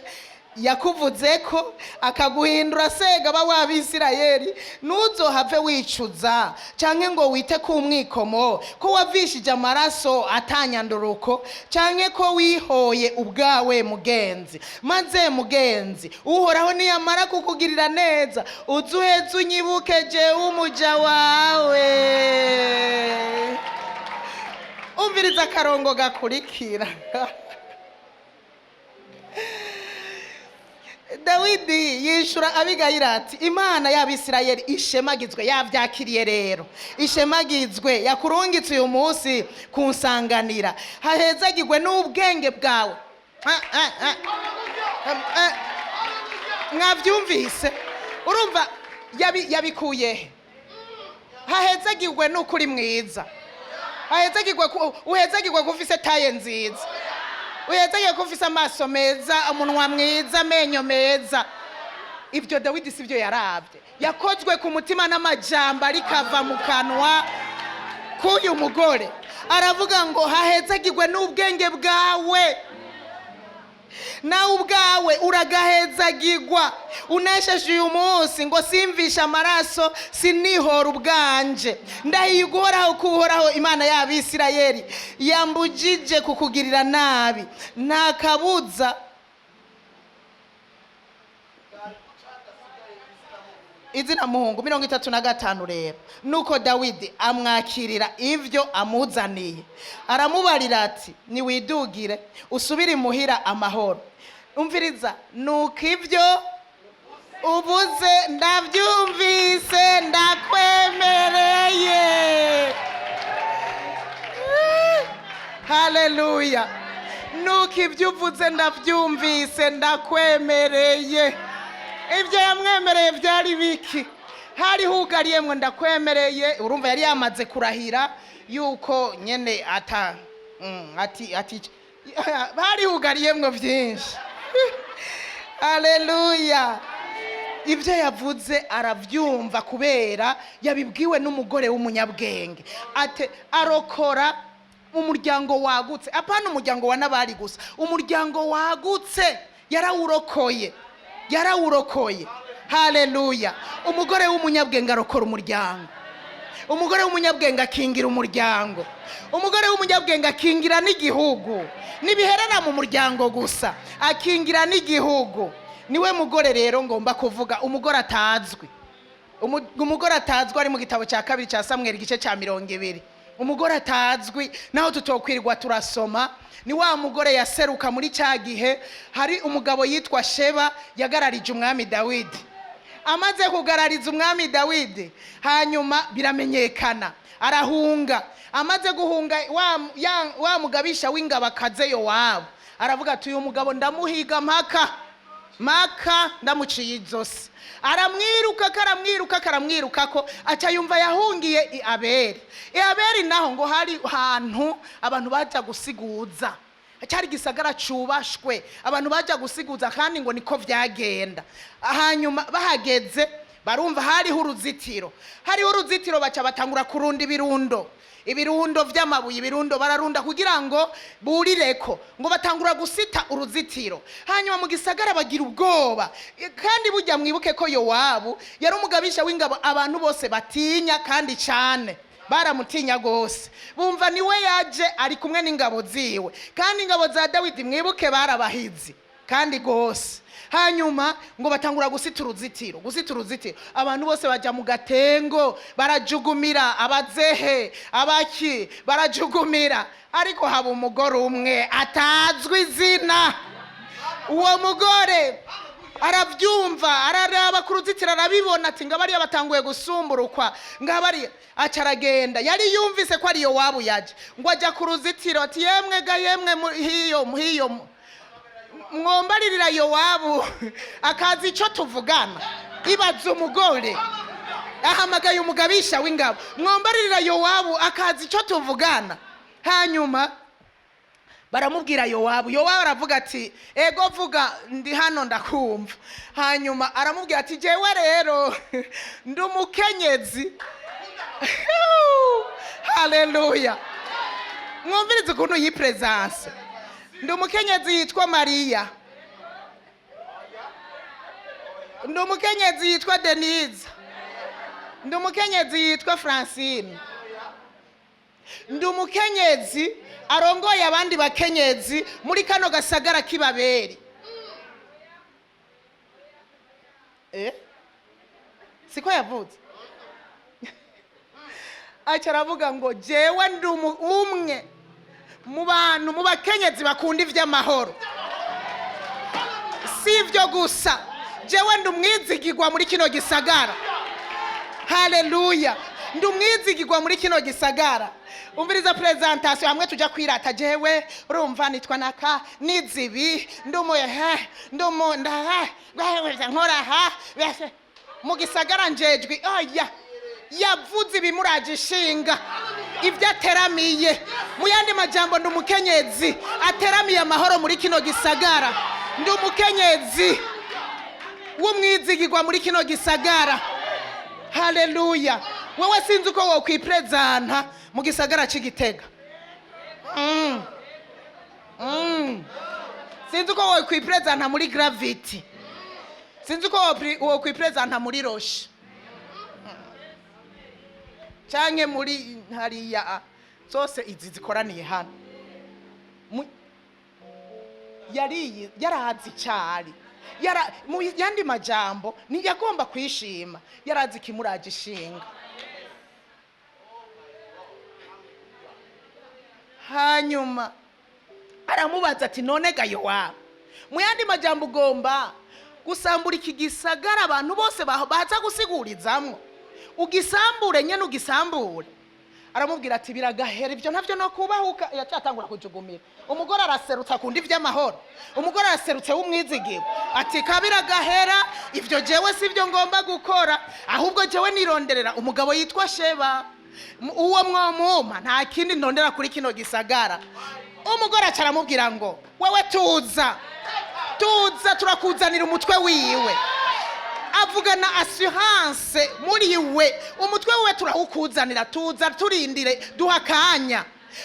yakuvuze ko, akaguhindura segaba w'Abisirayeli, ntuzohave wicuza canke ngo wite ku mwikomo ko wavishije amaraso atanyanduruko, canke ko wihoye ubwawe mugenzi. Maze mugenzi, uhoraho niyamara kukugirira neza, uzuheze unyibuke jewe umuja wawe. Umviriza akarongo gakurikira. Dawidi yishura Abigayira ati, Imana y'Abisirayeli ishemagizwe. Yavyakiriye rero, ishemagizwe, yakurungitse uyu munsi kunsanganira, hahezagirwe n'ubwenge bwawe. Mwavyumvise? Urumva yabikuye, hahezagirwe n'ukuri mwiza, uhezagirwe kufise taye nziza, uhezagirwe kufise amaso meza, umunwa mwiza, amenyo meza. Ibyo Dawidi sivyo yaravye, yakozwe ku mutima n'amajambo arikava mu kanwa k'uyu mugore. Aravuga ngo hahezagirwe n'ubwenge bwawe, nawe ubwawe uragahezagirwa. Unesheje uyu munsi ngo simvisha amaraso, sinihora ubwanje. Ndahiye uhoraho ko uhoraho Imana y'Abisirayeli yambujije kukugirira nabi, nta kabuza. Izina muhungu 35 rero. Nuko Dawidi amwakirira ivyo amuzaniye, aramubarira ati, niwidugire usubire imuhira amahoro. Umviriza, nuko ivyo ubuze ndavyumvise, ndakwemereye. Haleluya. nuko ibyo uvuze ndabyumvise, ndakwemereye. Ibyo yamwemereye byari biki? Hari hugariyemwe ndakwemereye. Urumva yari yamaze kurahira yuko nyene ati hari hugariyemwe byinshi. Haleluya. Ibyo yavuze arabyumva kubera yabibwiwe n'umugore w'umunyabwenge. Ate arokora umuryango wagutse, apana umuryango wa nabari gusa, umuryango wagutse yarawurokoye. Haleluya. Umugore w'umunyabwenge arokora umuryango. Umugore w'umunyabwenge akingira umuryango. Umugore w'umunyabwenge akingira n'igihugu. Nibiherera mu muryango gusa, akingira n'igihugu. Niwe mugore rero ngomba kuvuga, umugore atazwi. Umugore atazwi ari mu gitabo cya 2 cya Samuel igice cya 20. Umugore atazwi naho tutokwirirwa turasoma. Ni wa mugore yaseruka muri cya gihe hari umugabo yitwa Sheba yagararije umwami Dawidi. Amaze kugarariza umwami Dawidi, hanyuma biramenyekana, arahunga. Amaze guhunga wa mugabisha w'ingabo akaze Yowabu aravuga ati uyu mugabo ndamuhiga maka ndamuciye izosi. Aramwiruka ko aca yumva yahungiye i Abeli naho ngo hari hantu abantu baja gusiguza. Cyari gisagara cubashwe, abantu baja gusiguza kandi ngo niko vyagenda. Hanyuma bahageze barumva hariho uruzitiro. Baca batangura kurunda ibirundo vy'amabuye, ibirundo bararunda kugira ngo burireko, ngo batangura gusita uruzitiro. Hanyuma mu gisagara bagira ubwoba, kandi burya mwibuke ko Yowabu yari umugabisha w'ingabo abantu bose batinya kandi cyane. Baramutinya gose, bumva niwe yaje ari kumwe n'ingabo ziwe, kandi ingabo za Dawidi mwibuke barabahizi kandi gose. Hanyuma ngo batangura gusita uruzitiro. Abantu bose baja mu gatengo barajugumira, abazehe abaki barajugumira, ariko haba umugore umwe atazwi izina. Uwo mugore arabyumva, araraba ku ruzitiro arabibona ati ngabariya batanguye gusumburukwa, ngabariya acaragenda. Yari yumvise ko ari Yowabu yaje, ngo ajya ku ruzitiro ati yemwe hiyo mwombaririra Yowabu akazi ico tuvugana. Ibaza umugore ahamagaye umugabisha w'ingabo, mwombaririra Yowabu akazi ico tuvugana. Hanyuma baramubwira Yowabu aravuga ati ego vuga ndi hano ndakumva. Hanyuma aramubwira ati jewe rero ndi umukenyezi. Haleluya. Mwumvirize ukuntu yi presence. Ndi umukenyezi yitwa Mariya. Ndi umukenyezi yitwa Denise. Ndi umukenyezi yitwa Francine. Ndi umukenyezi arongoye abandi bakenyezi muri kano gasagara k'Ibabeli. Siko yavuze. Acaravuga ngo jewe ndi umwe mu bantu mu bakenyezi bakunda ivy'amahoro. Sivyo gusa, jewe ndi umwizigirwa muri kino gisagara. Haleluya. Ndi umwizigirwa muri kino gisagara. Umviriza presentation hamwe tuja kwirata, jewe urumva nitwa naka nizibi nkora mu gisagara njejwe. Oya, yavuze ibimuraje ishinga ibyo ateramiye. Mu yandi majambo ndi umukenyezi ateramiye amahoro muri kino gisagara. Ndi umukenyezi w'umwizigirwa muri kino gisagara. Haleluya. Wewe sinzi uko wokwipresenta mu gisagara c'Igitega. Sinzi uko wokwipresenta muri Gravity. Sinzi uko wokwipresenta muri Roche. Canke muri hariya zose izi zikoraniye hano. Yarazi cyari. Mu yandi majambo ni yagomba kwishima, yarazi kimuraje ishinga. Hanyuma aramubaza ati none ga Yowabu, mu yandi majambo ugomba gusambura iki gisagara abantu bose baza gusigurizamwo, ugisambure nyene ugisambure. aramubwira ati biragahera ibyo ntavyo no kubahuka. Yacatangura kujugumira. Umugore araserutsa kundi ivy'amahoro, umugore araserutse w'umwizigiro ati kabira gahera ivyo jewe sivyo ngomba gukora, ahubwo jewe nironderera umugabo yitwa Sheba, uwo mwomuma nta kindi ndondera kuri kino gisagara. Umugore acaramubwira ngo wewe tuza turakuzanira umutwe wiwe. Avugana assurance muri we, umutwe wiwe turawukuzanira, tuza turindire duhakanya.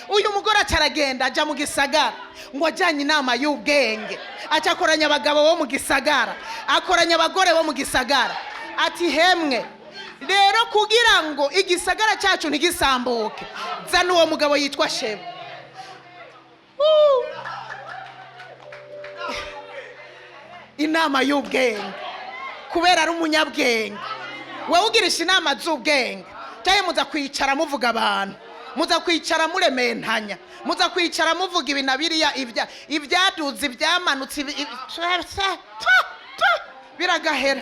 Uyu mugore acaragenda aja mu gisagara ngo ajanye inama y'ubwenge, acakoranya abagabo bo mu gisagara, akoranya abagore bo mu gisagara, ati hemwe rero kugira ngo igisagara cyacu ntigisambuke, zana uwo mugabo yitwa Sheba. Inama y'ubwenge kubera ari umunyabwenge. Wewe ugirisha inama z'ubwenge cyaye muza kwicara muvuga abantu, muza kwicara murementanya, muza kwicara muvuga ibinabiriya ibyaduze ibyamanutse biragahera.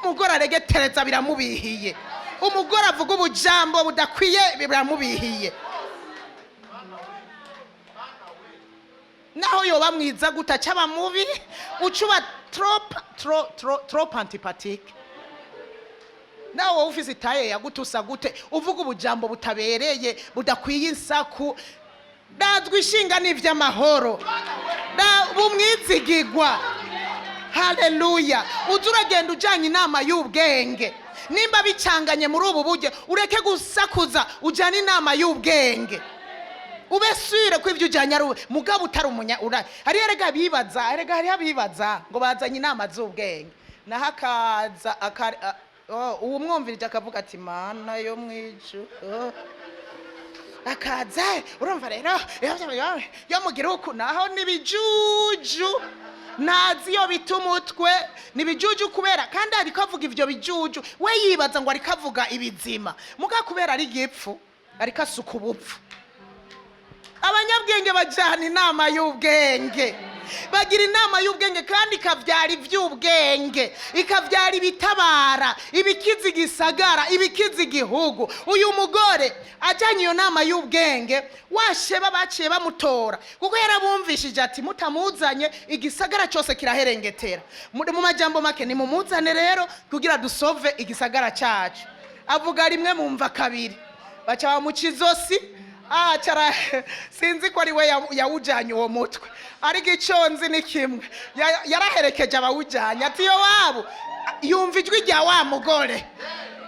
Umugore aregetereza biramubihiye, umugore avuga ubujambo budakwiye biramubihiye. Naho yoba mwiza guta cyaba mubi ucuba trop antipathique. Naho ufise itaye yagutusa gute uvuga ubujambo butabereye budakwiye insaku. Dazwi ishinga n'ivy'amahoro, bumwizigirwa. Haleluya. Uzuragenda ujanye inama y'ubwenge, nimba bicanganye muri ubu buryo ureke gusakuza ujana inama y'ubwenge. Ubesure ko ivyo ujanye ari mugabo utari umunya ura. Hari erega bibaza, erega hari abibaza ngo bazanye inama z'ubwenge. Nahakaza uwo mwumvirije akavuga ati mana yo mwiju. Akaza urumva rero yo mugira uko naho nibijuju nazi yo bitumutwe nibijuju kubera kandi ari kavuga ivyo bijuju we yibaza ngo ari kavuga ibizima muga kubera ari gipfu ari kasuka ubupfu. Abanyabwenge bajana inama y'ubwenge, bagira inama y'ubwenge kandi ikavyara ivy'ubwenge, ikavyara ibitabara, ibikizi gisagara, ibikizi gihugu. Uyu mugore ajanye iyo nama y'ubwenge washeba baciye bamutora kuko yarabumvishije ati mutamuzanye igisagara cyose kiraherengetera. Mu majambo make ni mumuzane rero kugira dusove igisagara cyacu. Avuga rimwe mumva kabiri, baca bamucizosi. Cara sinzi ko ari we yawujanye uwo mutwe, ari giconzi ni kimwe yaraherekeje abawujanye ati yo wabo yumva ijwi rya wa mugore,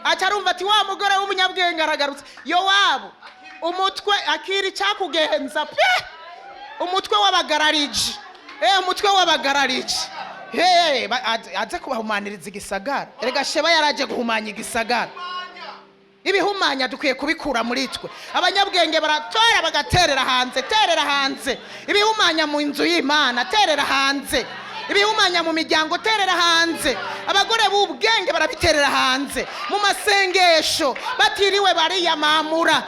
acarumva ati wa mugore w'umunyabwenge aragarutse. Yo wabo umutwe akiri cyakugenza pe, umutwe w'abagararije umutwe w'abagararije aze kubahumaniriza igisagara. Erega Sheba yaraje guhumanya igisagara. Ibihumanya dukwiye kubikura muri twe. Abanyabwenge baratora bagaterera hanze, terera hanze. Ibihumanya mu inzu y'Imana, terera hanze. Ibihumanya mu miryango, terera hanze. Abagore b'ubwenge barabiterera hanze mu masengesho batiriwe bariyamamura.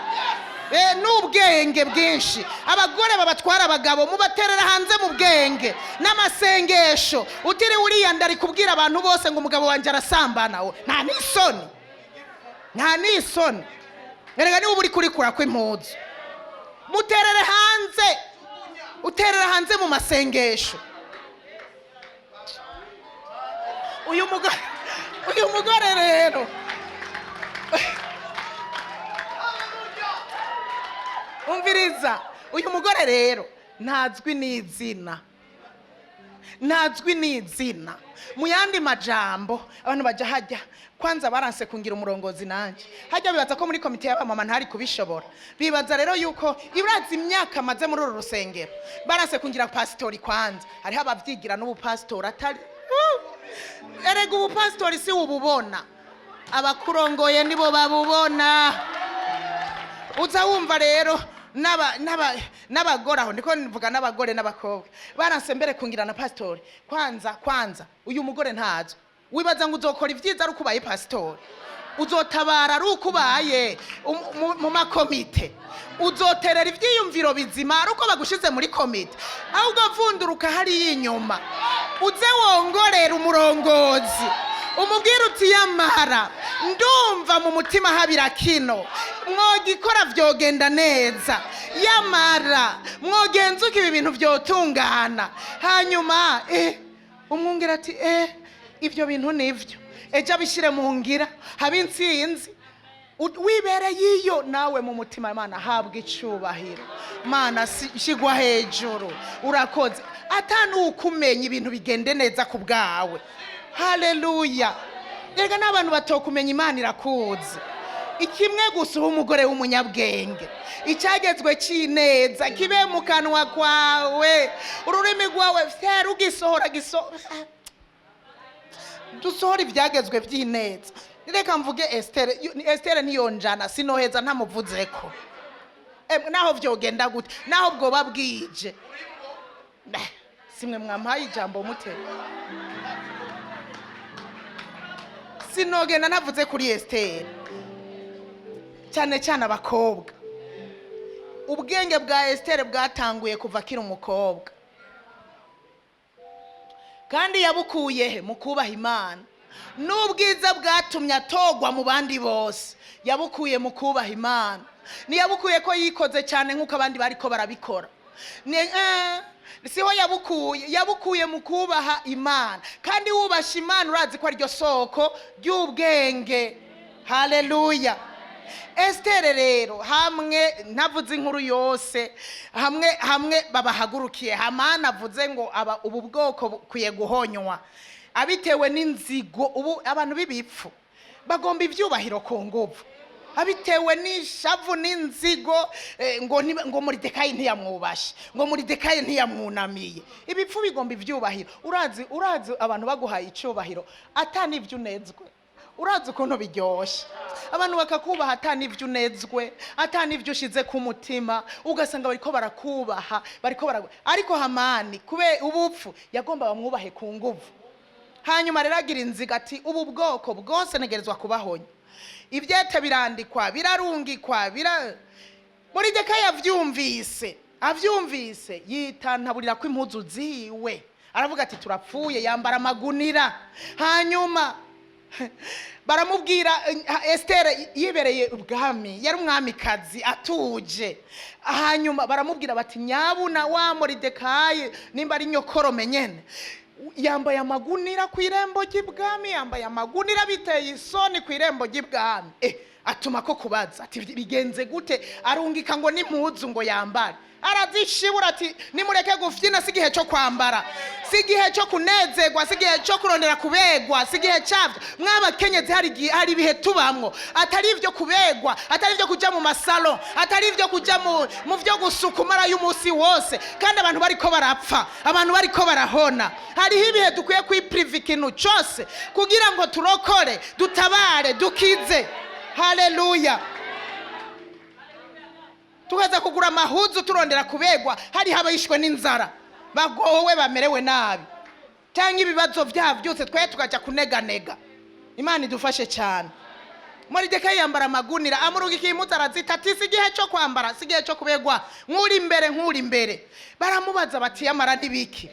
N'ubwenge bwinshi abagore babatwara abagabo mubaterera hanze mu bwenge n'amasengesho. Utiri uriya ndari kubwira abantu bose ngo umugabo wanje arasambana, nta n'isoni, nta n'isoni. Erega niba uri kurikura kw'impuzu muterere hanze, uterera hanze mu masengesho. Uyu mugore rero umviriza, uyu mugore rero ntazwi n'izina, ntazwi n'izina. Mu yandi majambo abantu baja hajya kwanza baranse kungira umurongozi nanje hajya bibaza ko muri komite y'abamama ntari kubishobora. Bibaza rero yuko iburazi imyaka maze muri uru rusengero baranse kungira pastori kwanza. Hariho abavyigira n'ubupastori atari erega ubupastori si ububona, abakurongoye nibo babubona. Uza wumva rero n'abagore aho ndiko nivuga n'abagore n'abakobwa baranse mbere kungira na pastori kwanza. Uyu mugore ntazo wibaza ngo uzokora ivyiza ari ukubaye pastori, uzotabara ari ukubaye mu makomite, uzoterera ivyiyumviro bizima ari uko bagushize muri komite, ahubwo vunduruka hari inyuma uze wongorera umurongozi umubwira uti yamara ndumva mu mutima habira kino mwogikora vyogenda neza, yamara mwogenzuka ibi bintu vyotungana. Hanyuma umwungere ati ivyo bintu nivyo, ejo abishire mu ngira haba intsinzi. Wibereye iyo nawe mu mutima, Imana habwa icubahiro, Mana shigwa hejuru, urakoze. Atanukumenya ibintu bigende neza ku bwawe. Haleluya. Rega n'abantu batokumenya Imana irakuze. Ikimwe gusa umugore w'umunyabwenge, icyagezwe cy'ineza kibe mu kanwa kwawe, ururimi rwawe rugisohora dusohora ibyagezwe by'ineza. Reka mvuge Estere niyo njana sinoheza ntamuvuzeko. Naho vyogenda gute, naho bwoba bwije, simwe mwampaye ijambo mute, sinogenda navuze kuri Estere. Cyane cyane abakobwa, ubwenge bwa Estere bwatanguye kuva akiri umukobwa, kandi yabukuye he? Mu kubaha Imana. N'ubwiza bwatumye atogwa mu bandi bose, yabukuye mu kubaha Imana. Niyabukuye ko yikoze cyane nk'uko abandi bariko barabikora, siho yabukuye mu kubaha Imana. Kandi wubasha Imana urazi ko aryo soko ry'ubwenge. Haleluya. Estere rero, hamwe ntavuze inkuru yose, hamwe babahagurukiye, Hamana avuze ngo ubu bwoko bukwiye guhonywa abitewe n'inzigo. Ubu abantu b'ibipfu bagomba ibyubahiro ku nguvu, abitewe n'ishavu n'inzigo. ngo Moridekayi ntiyamwubashe, ngo Moridekayi ntiyamwunamiye. Ibipfu bigomba ibyubahiro. Urazi abantu baguhaye icyubahiro atanivyo unezwe, urazi ukuntu biryoshye. Abantu bakakubaha atanivyo unezwe, atanivyo ushize ku mutima, ugasanga bariko barakubaha, ariko Hamani kube ubupfu yagomba bamwubahe ku nguvu. Hanyuma rero agira inziga ati ubu bwoko bwose negerezwa kubahonya. Ibyete birandikwa, birarungikwa, Moridekayi avyumvise yitantaburira ko impuzu ziwe, aravuga ati turapfuye. Yambara amagunira. Hanyuma baramubwira, Estere yibereye ubwami, yari umwamikazi atuje. Hanyuma baramubwira bati nyabuna wa Moridekayi nimba ari nyokorome nyene, yambaye amagunira ku irembo ry'ibwami, yambaye amagunira biteye isoni ku irembo ry'ibwami. Atuma ko kubaza ati bigenze gute, arungika ngo n'impuzu ngo yambare. Arazishibura ati nimureke gufyina, sigihe cyo kwambara, sigihe cyo kunezerwa, sigihe cyo kurondera kubegwa, sigihe cyavyo. Mwabakenyezi hari bihe tubamwo atari ivyo kubegwa, atari ivyo kuja mu masalo, atari ivyo kuja mu vyo gusukumara y'umunsi wose, kandi abantu bariko barapfa, abantu bariko barahona. Hariho ibihe dukwiye kwipriva ikintu cyose kugira ngo turokore, dutabare, dukize. Haleluya. Tukaza kugura amahuzu turondera kubegwa, hari habayishwe n'inzara, bagowe bamerewe nabi, cyangwa ibibazo byabo byose twaye tukaja kuneganega. Imana idufashe cyane. Moridekayi yambara amagunira, amurugikiye impuzu arazita ati sigihe cyo kwambara, sigihe cyo kubegwa, nkuri imbere. Baramubaza bati yamara nibiki,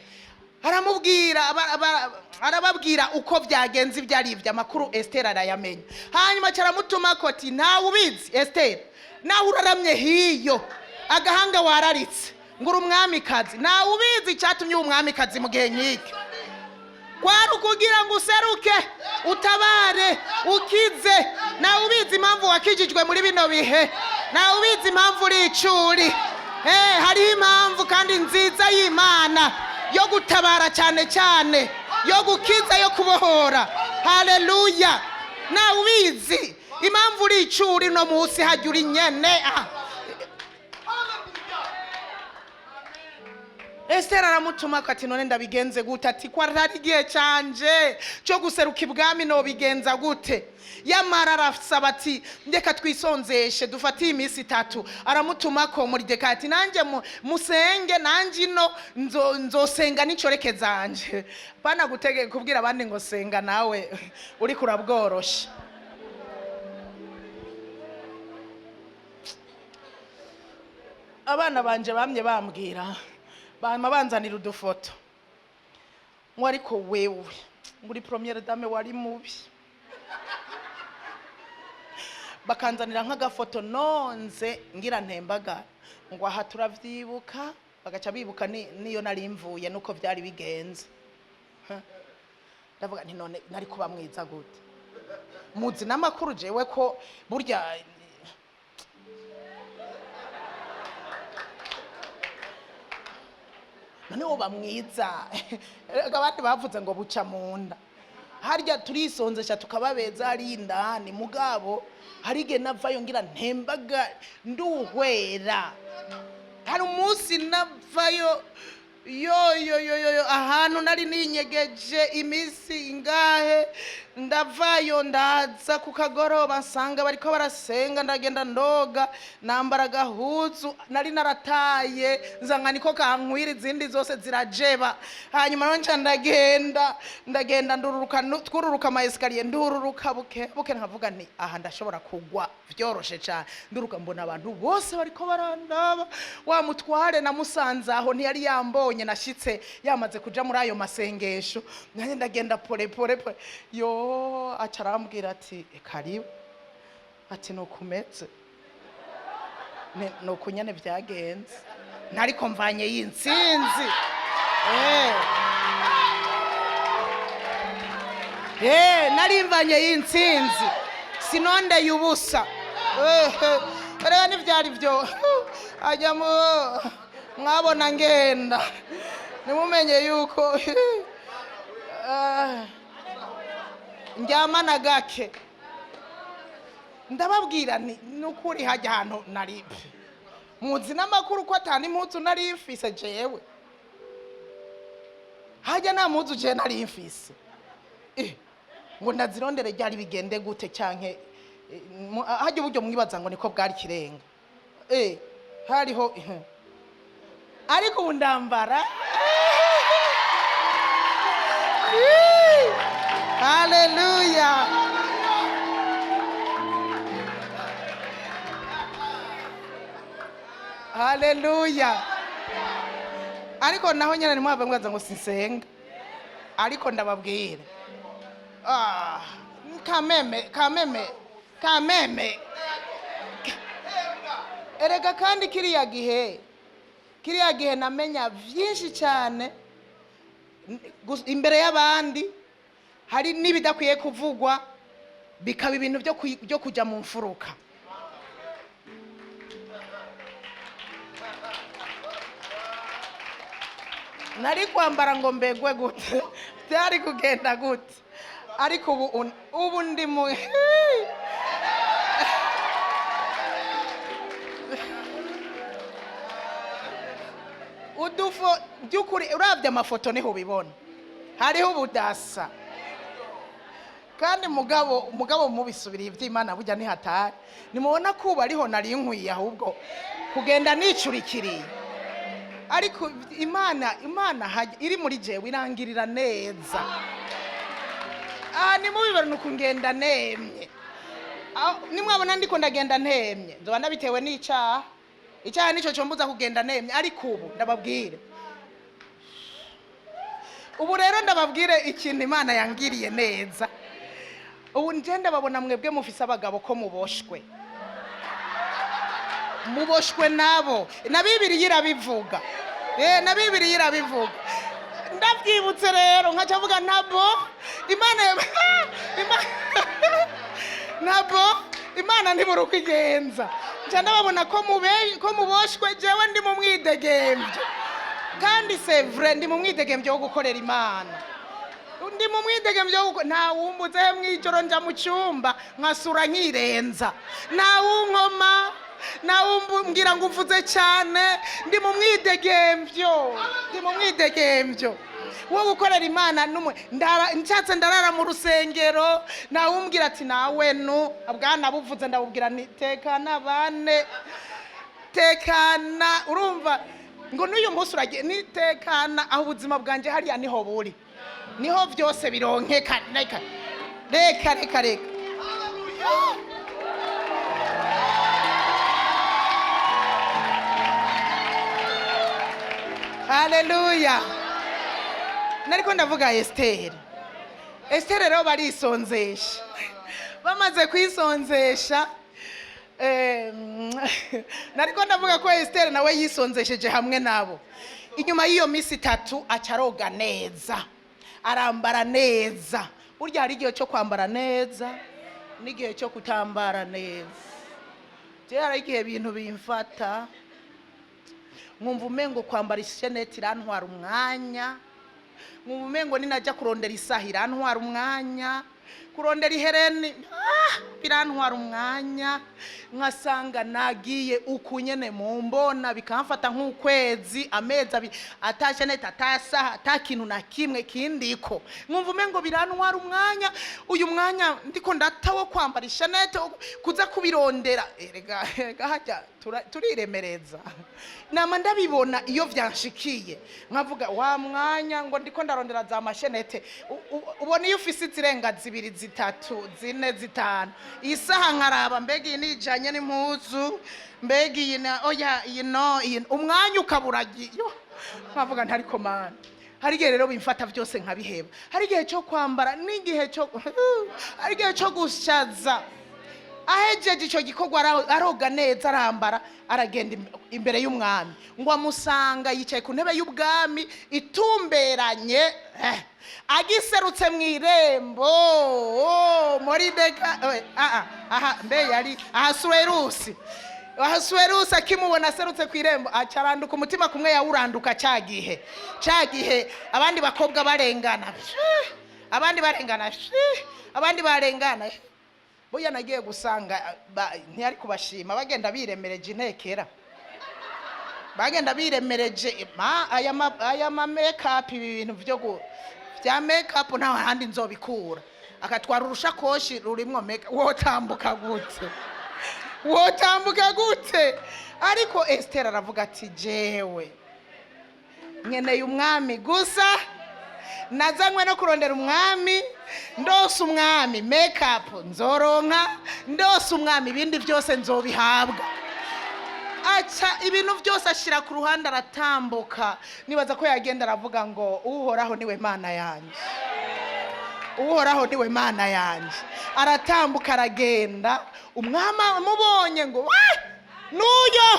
arababwira uko byagenze ibyari ibyo. Amakuru Estere arayamenya. Hanyuma caramutuma ko ati ntawe ubizi Estere, nawe uraramye hiyo, agahanga wararitse, ngura umwamikazi, nawe ubizi cyatumye umwamikazi mu gihe nk'iki, kwari ukugira ngo useruke, utabare, ukize. Nawe ubizi impamvu wakijijwe muri bino bihe, nawe ubizi impamvu uri icuri. Hariho impamvu kandi nziza y'Imana yo gutabara cyane cyane, yo gukiza, yo kubohora. Haleluya. Nawe ubizi impamvu uri icuri no munsi hajya uri nyene. Estere aramutuma ati none ndabigenze gute, ati kwa rari gihe canje cyo guseruka ibwami no bigenza gute. Yamara arasaba ati ndeka twisonzeshe dufatiye iminsi 3. Aramutuma ko Moridekayi ati nanje musenge, nanje no nzosenga n'icoreke zanje. Bana gutegeka kubwira abandi ngo senga nawe uri kurabworosha. Abana banje bamye bambwira, bama banzanira udufoto, ngo ariko wewe nguri première dame wari mubi. bakanzanira nk'agafoto nonze ngira ntembagara ngo aha turavyibuka, bagaca bibuka niyo nari mvuye nuko byari bigenze. Ndavuga nti none nari kuba mwiza gute? Muzi n'amakuru jewe ko burya none woba mwiza abandi bavuze ngo buca munda, harya turisonzesha tukababeza hari indani mugabo harige navayo ngira ntembaga nduhwera. Hari umunsi navayo yo ahantu nari ninyegeje imisi ingahe, ndavayo ndaza ku kagoroba nsanga bariko barasenga, ndagenda ndoga nambara agahuzu nari narataye nzanga niko kankwira izindi zose zirajeba. Hanyuma nonca ndagenda twururuka ama escalier, ndururuka buke nkavuga nti aha ndashobora kugwa vyoroshe cyane. Nduruka mbona abantu bose bariko barandaba, wa mutware namusanze aho ntiyari yambonye, nashitse yamaze kuja muri ayo masengesho. Nanye ndagenda pole yo acarambwira ati karibu, ati nukumeze nukunyene byagenze, ntariko mvanye y'intsinzi. Nari mvanye y'intsinzi sinondeye ubusa. Rero n'ivyari byo ajya mwabona ngenda nimumenye yuko njyamana gake. Ndababwira nukuri hajya ahantu nari muzi n'amakuru ko atani impuzu nari mfise jewe, hajya nta mpuzu je nari mfise. Ngo ndazirondere ryari bigende gute cyanke hajya uburyo mwibaza ngo niko bwari kirenga. Hariho ariko ubu ndambara. Hallelujah. Hallelujah. Ariko naho nyene nimwava mwaza ngo sinsenga, ariko ndababwira kameme erega kandi kiriya gihe namenya vyinshi cyane imbere y'abandi, hari n'ibidakwiye kuvugwa bikaba ibintu byo kujya mu mfuruka. Nari kwambara ngo mbegwe gute, byari kugenda gute, ariko ubu ndi mu udufo byukuri. Uravye amafoto niho ubibona hariho ubudasa, kandi mugabo mubisubiriye ivy'Imana burya nihatari. Nimubona kuba ariho nari nkwiye ahubwo kugenda nicurikiriye, ariko Imana iri muri jewe irangirira neza. Nimubibona nuko ngenda nemye, nimwabona ndiko ndagenda ntemye nzoba nabitewe n'icyaha. Icyaha nico cyombuza kugenda nemye. Ariko ubu ndababwire, ubu rero ndababwire ikintu Imana yangiriye neza. Ubu ngende babona mwebwe mufise abagabo ko muboshwe nabo, na Bibiliya irabivuga. Na Bibiliya irabivuga. Ndabyibutse rero nkaca vuga Imana ntibura uko igenza. Nca ndababona ko muboshwe, jewe ndi mu mwidegembyo, kandi c'est vrai ndi mu mwidegembyo wo gukorera Imana. Ndi mu mwidegembyo wo nta wumbuze mwijoro nja mu cyumba nkasura nkirenza, nta wunkoma, nta wumbwira ngo uvuze cyane. Ndi mu mwidegembyo wo gukorera Imana. Nshatse ndarara mu rusengero, nta wumbwira ati nawe bwana buvuze, ndabubwira ni tekana bane, tekana. Urumva ngo n'uyu munsi uragiye nitekana, aho ubuzima bwanje hariya niho buri, niho byose bironkeka. Reka Hallelujah. Nariko ndavuga Esther rero barisonzesha, bamaze kwisonzesha nariko ndavuga ko Esther nawe yisonzesheje hamwe nabo. Inyuma y'iyo misi 3 acaroga neza, arambara neza. Burya hari igihe cyo kwambara neza n'igihe cyo kutambara neza. Je hari igihe ibintu bimfata nkumva umengo kwambara isheneti irantwara umwanya, nkumva umengo ninajya kurondera isaha irantwara umwanya, kurondera ihereni birantwara umwanya, nkasanga nagiye ukunyene mu mbona bikamfata nk'ukwezi amezi atasheneti atasaha atakintu na kimwe kindiko, nkumva umengo birantwara umwanya. Uyu mwanya ndiko ndatawo kwambara isheneti kuza kubirondera erega hajya turiremereza. Nama ndabibona iyo vyanshikiye nkavuga wa mwanya ngo ndiko ndarondera za mashenete, ubona iyo ufise zirenga 2 3 4 5 isaha nkaraba mbega inijanye n'impuzu mbega yina oya yino umwanya ukaburagiyo nkavuga ntari komana. Hari gihe rero bimfata byose nkabiheba, hari gihe cyo kwambara n'igihe cyo hari gihe cyo gushaza. Ahejeje ico gikorwa aroga neza arambara aragenda imbere y'umwami ngo amusanga yicaye ku ntebe y'ubwami itumberanye, agiserutse mu irembo Morideka mbe yari Ahasuwerusi akimubona aserutse ku irembo acaranduka umutima kumwe yawuranduka cagihe abandi bakobwa barengana Boya nagiye gusanga ntiyari kubashima bagenda biremereje intekera, bagenda biremereje aya ma makeup ibintu bya makeup nta handi nzobikura, akatwara urushakoshi rurimwo makeup. Wotambuka gute? Ariko Esther aravuga ati jewe nkeneye umwami gusa, nazanywe no kurondera umwami, ndose umwami makeup nzoronka, ndose umwami ibindi byose nzobihabwa. Aca ibintu byose ashira ku ruhande aratambuka. Nibaza ko yagenda aravuga ngo uhoraho niwe mana yanje, uhoraho niwe mana yanje. Aratambuka aragenda, umwami amubonye ngo nuyo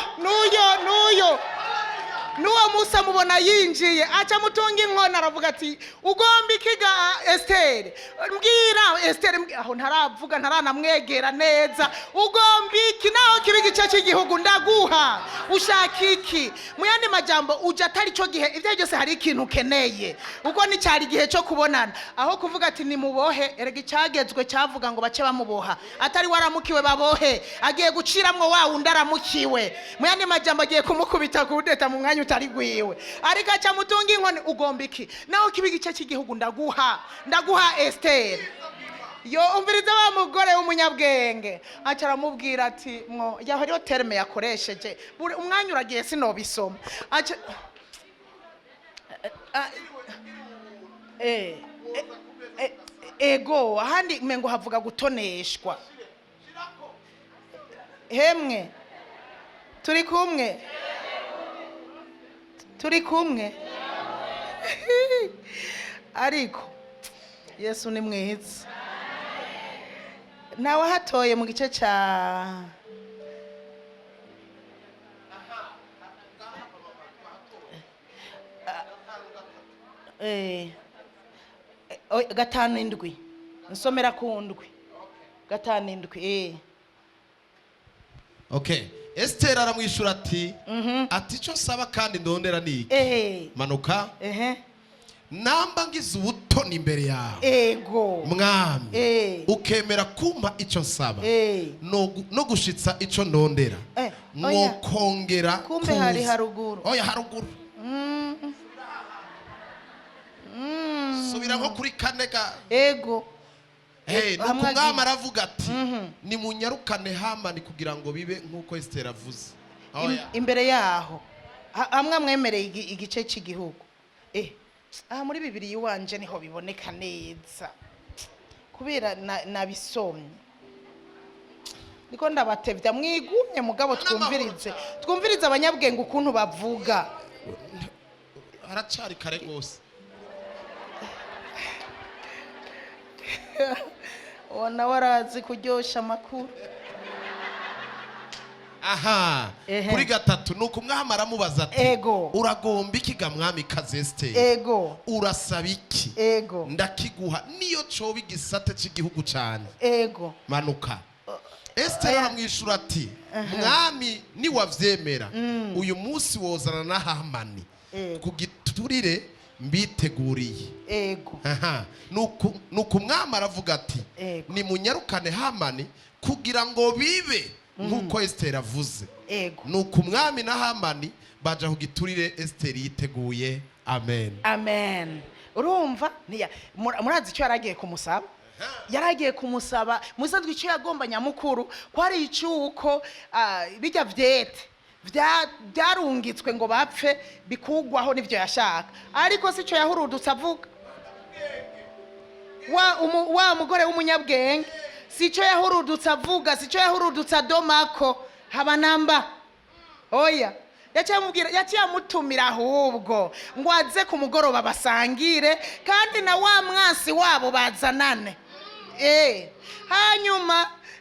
nuwo Musa mubona yinjiye aca mutunga inkona aravuga ati ugomba ikiga Esther, mbwira Esther, aho ntaravuga ntaranamwegera neza, ugomba iki naho kibi gice cy'igihugu ndaguha, ushaka iki? Mu yandi majambo uja atari cyo gihe ivyo byose hari ikintu ukeneye, uko ni cyari gihe cyo kubonana, aho kuvuga ati nimubohe erega icyagezwe cyavuga ngo bace bamuboha, atari waramukiwe babohe, agiye guciramwo wa wundi aramukiwe. Mu yandi majambo agiye kumukubita kudeta mu mwanya utari gwiwe, ariko aca mutunga inkoni ugomba iki naho kibi gice cy'igihugu ndaguha Esther. Yo umviriza wa mugore w'umunyabwenge aca aramubwira ati mwo yaho ryo terme yakoresheje umwanya uragiye sinobisoma aca ego ahandi mengo havuga gutoneshwa. Hemwe turi kumwe ariko Yesu ni mwiza. Nawe hatoye mu gice cya gatanu indwi nsomera ku ndwi gatanu indwi. Okay, Esther aramwishura ati cyo saba kandi ndondera niki manuka namba ngize ubutoni imbere yawe ego mwami ukemera kumpa icyo nsaba no gushitsa icyo ndondera mwokongera kumbe hari haruguru haruguru subira nko kuri kanega ego nuko mwami aravuga ati nimunyarukane Hamani kugira ngo bibe nkuko Esther avuze. Imbere yaho amwe mwemereye igice cy'igihugu muri Bibiliya iwanje niho biboneka neza kubera nabisomye, niko ndabatevya mwigumye mugabo twumvirize abanyabwenge ukuntu bavuga. Aracari kare gose ona warazi kuryosha amakuru. aha kuri gatatu nuko umwami aramubaza ati uragomba iki ga mwami kazi Esiteri urasaba iki ndakiguha niyo coba igisate cy'igihugu cyane manuka. Esiteri aramwishura ati mwami niwavyemera uyu munsi wozana na Hamani ku giturire mbiteguriye. Nuko umwami aravuga ati nimunyarukane Hamani kugira ngo bibe nkuko Esiteri avuze. Nuko umwami na Hamani baja ku giturire Esiteri yiteguye. Amen. Amen. Urumva murazi icyo yaragiye kumusaba? Yaragiye kumusaba musanzwe icyo yagomba nyamukuru kwari icyuko bijya vyete byarungitswe ngo bapfe bikugwaho nivyo yashaka, ariko si cyo yahurudutse avuga. Wa mugore w'umunyabwenge si cyo yahurudutse avuga, si cyo yahurudutse adomako haba namba. Oya, yaciye amutumira ahubwo ngo aze ku mugoroba basangire kandi na wa mwasi wabo bazanane.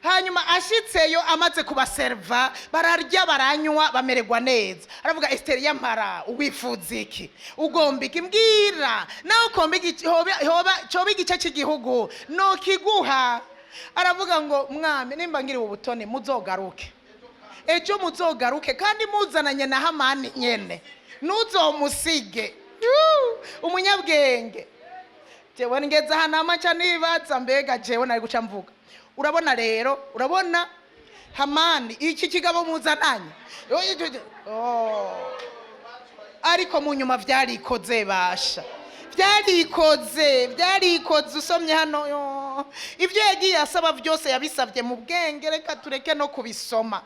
Hanyuma ashitseyo amaze kubaserva bararya baranywa bamererwa neza. Aravuga Esiteri yamara uwifuza iki ugomba iki mbwira nawe ukomba coba igice cy'igihugu no kiguha. Aravuga ngo mwami nimba ngiri ubutone muzogaruke ejo muzogaruke kandi muzananye na Hamani nyene nuzomusige. Umunyabwenge jewe ngeze hana amaca nibaza mbega jewe nari guca mvuga. Urabona rero urabona Hamani iki kigabo muzananye ariko mu nyuma vyarikoze basha vyarikoze usomye hano ibyo yagiye asaba byose yabisabye mu bwenge. Reka tureke no kubisoma.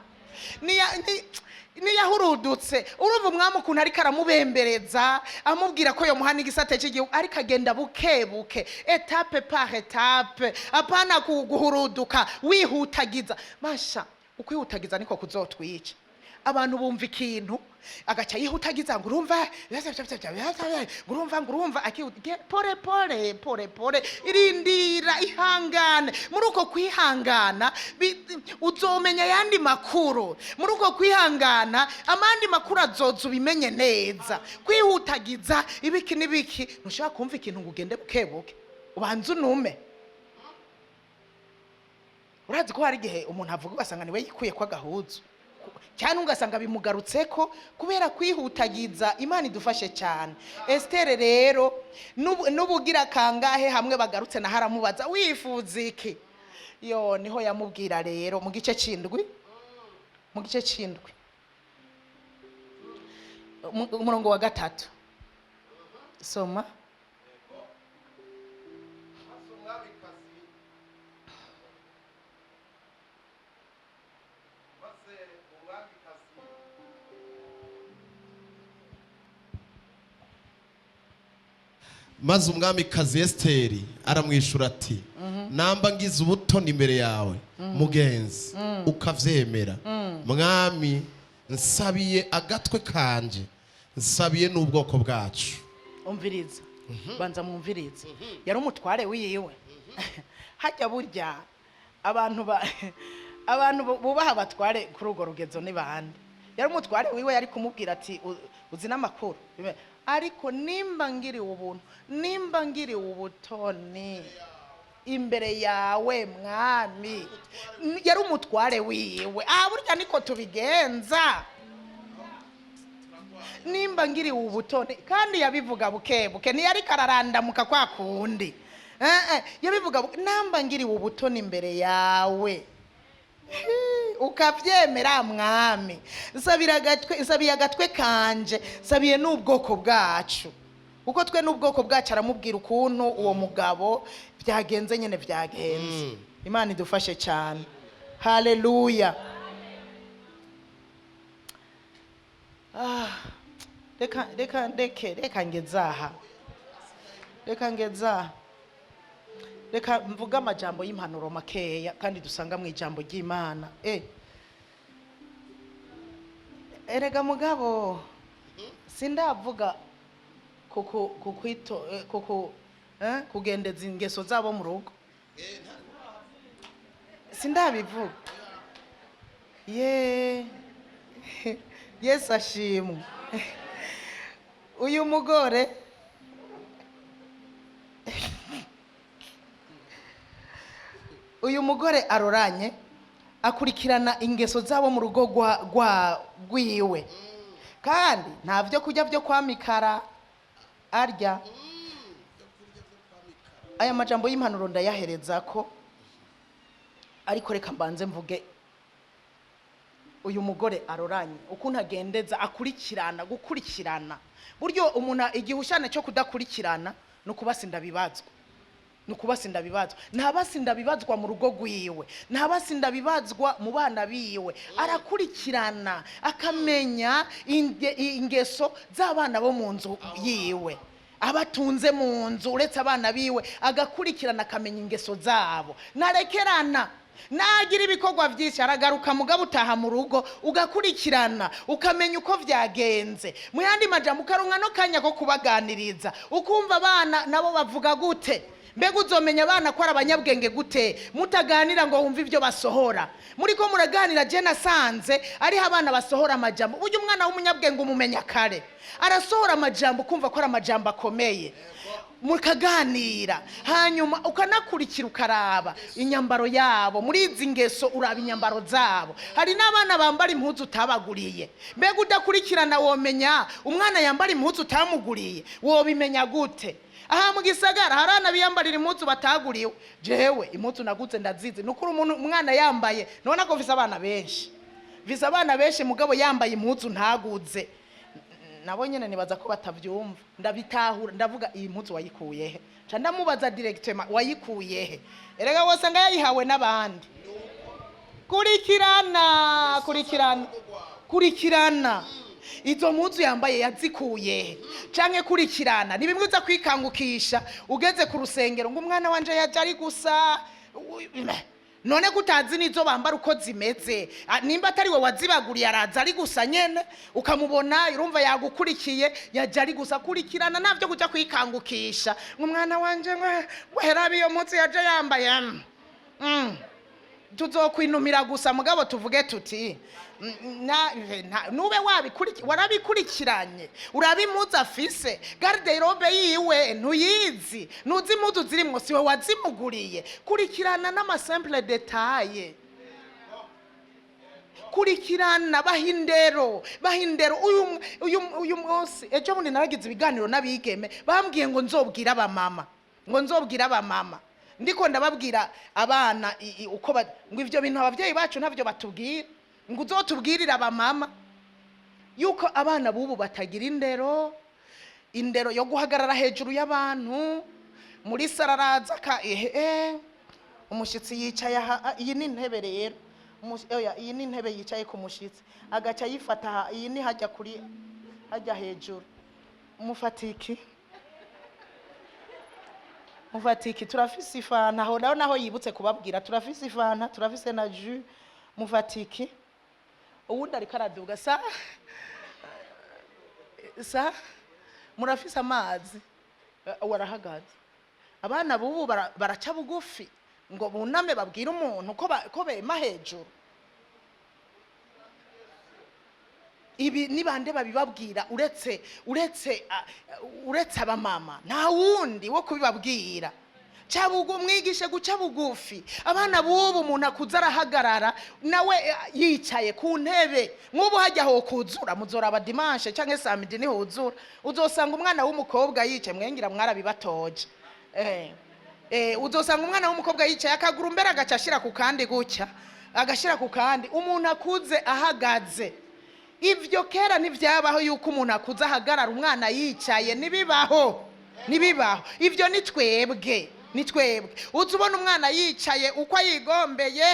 Niyahurudutse urumva umwami ukuntu ariko aramubembereza amubwira ko yomuhana igisate cy'igihugu ariko agenda bukebuke etape par etape apana guhuruduka wihutagiza. Masha ukwihutagiza niko kuzotwica. Abantu bumva ikintu agaca yihutagiza ngo urumva pore irindira ihangane. Muri uko kwihangana uzomenya yandi makuru. Muri uko kwihangana amandi makuru azoza ubimenye neza. Kwihutagiza ibiki nibiki ntushaka kumva ikintu ngo ugende bukebuke ubanze unume. Urazi ko hari igihe umuntu avuga ugasanga niwe yikuye kwa gahuzu cyane ugasanga bimugarutseko kubera kwihutagiza. Imana idufashe cyane. Esiteri rero nubugira kangahe hamwe bagarutse na haramubaza wifuza iki niho yamubwira rero mu gice cy'indwi umurongo wa 3 soma. Maze umwami kazi Esiteri aramwishura ati namba ngize ubutoni imbere yawe mugenzi ukavyemera mwami nsabiye agatwe kanje nsabiye n'ubwoko bwacu. Umviriza banza mwumviriza. Yari umutware wiyiwe. Hajya burya abantu bubaha abatware kuri urwo rugezo ni bande. Yari umutware wiwe yari kumubwira ati uzi n'amakuru ariko nimba ngiri ubutoni imbere yawe mwami. Yari umutware wiwe. Burya niko tubigenza. Nimba ngiri ubutoni kandi yabivuga bukebuke ntiyari kararandamuka kwa kundi. Yabivuga namba ngiri ubutoni imbere yawe ukavyemera mwami nsabiye agatwe kanje nsabiye n'ubwoko bwacu. Uko twe n'ubwoko bwacu aramubwira ukuntu uwo mugabo byagenze nyene byagenze. Imana idufashe cyane. Haleluya. Reka ngezaha reka mvuga amajambo y'impanuro makeya kandi dusanga mu ijambo ry'Imana. Erega mugabo sindavuga kugendeza ingeso zabo mu rugo. Sindabivuga Yesu ashimwe. Uyu mugore aroranye akurikirana ingeso zabo mu rugo rwiwe, kandi nta byo kurya byo kwamikara arya. Aya majambo y'impanuro ndayahereza ko, ariko reka mbanze mvuge uyu mugore aroranye ukuntu agendeza gukurikirana. Buryo umuntu igihushane cyo kudakurikirana no kubasinda bibazwa. Ntabasinda bibazwa mu rugo rwiwe, ntabasinda bibazwa mu bana biwe. Arakurikirana akamenya ingeso z'abana bo mu nzu yiwe, abatunze mu nzu uretse abana biwe, agakurikirana akamenya ingeso zabo. Narekerana nagira ibikorwa byinshi aragaruka mugabo utaha mu rugo ugakurikirana ukamenya uko byagenze. Mu yandi majambo ukaronka no kanya ko kubaganiriza, ukumva abana nabo bavuga gute. Mbega uzomenya abana ko ari abanyabwenge gute mutaganira ngo wumve ibyo basohora. Muri ko muraganira, je nasanze ari abana basohora amajambo. Uyu mwana w'umunyabwenge umumenya kare, arasohora amajambo kumva ko ari amajambo akomeye. Mukaganira hanyuma ukanakurikira ukaraba inyambaro yabo. Muri izi ngeso uraba inyambaro zabo. Hari n'abana bambara impuzu utabaguriye. Mbega udakurikirana womenya umwana yambara impuzu utamuguriye wobimenya gute? Aha mu gisagara hari abana biyambarira impuzu bataguriwe. Jewe impuzu naguze ndazizi. Nukuri umwana yambaye none ko visa abana benshi mugabo yambaye impuzu ntaguze. Nabo nyene nibaza ko batavyumva. Ndabitahura ndavuga iyi mpuzu wayikuyehe. Ca ndamubaza directement wayikuyehe. Erega wose nga yayihawe n'abandi. Kurikirana. Izo mpuzu yambaye yazikuye canke kurikirana. Ni bimwe uza kwikangukisha ugeze ku rusengero ngo umwana wanje yaje ari gusa. None kutazi nizo bambara uko zimeze. Nimba atari we wazibaguriye araza ari gusa nyene ukamubona urumva yagukurikiye yaje ari gusa. Kurikirana navyo kuja kwikangukisha ngo umwana wanje wehera biyo mpuzu yaje yambaye. Tuzokwinumira gusa mugabo tuvuge tuti nube warabikurikiranye urabi impuzu afise. Garderobe yiwe ntuyizi, nuzi impuzu zirimwo siwe wazimuguriye. Kurikirana n'amasimple detail. Kurikirana bahindero. Uyu munsi ejo bundi naragize ibiganiro n'abigeme bambwiye ngo nzobwira abamama. Ndiko ndababwira abana uko ngo ivyo bintu abavyeyi bacu ntavyo batubwira. Ngo uzotubwirira abamama yuko abana bubu batagira indero yo guhagarara hejuru y'abantu. Muri sararaza ka umushitsi yicaye aha. Iyi ni intebe rero. Iyi ni intebe yicaye ku mushitsi agaca yifata. Iyi ni hajya hejuru. Mufatiki turafise ifana aho naho yibutse kubabwira. Turafise ifana, turafise na jus. Mufatiki uwundi ariko araduga sa murafise amazi warahagaze. Abana bubu baraca bugufi ngo buname babwira umuntu ko bema hejuru. Ibi ni bande babibabwira uretse abamama? Nta wundi wo kubibabwira. Cabugo mwigishe guca bugufi. Abana bubu umuntu akuza arahagarara nawe yicaye ku ntebe. Nk'ubu hajya ho kuzura muzora dimanche canke samedi ni huzura. Uzosanga umwana w'umukobwa yicaye mwengira mwarabibatoje. Uzosanga umwana w'umukobwa yicaye akaguru mbere agacashira ku kandi gutya. Agashira ku kandi. Umuntu akuze ahagaze. Ivyo kera ntivyabaho yuko umuntu akuza ahagarara umwana yicaye. Nibibaho. Ivyo ni twebwe. Uzubona umwana yicaye uko yigombeye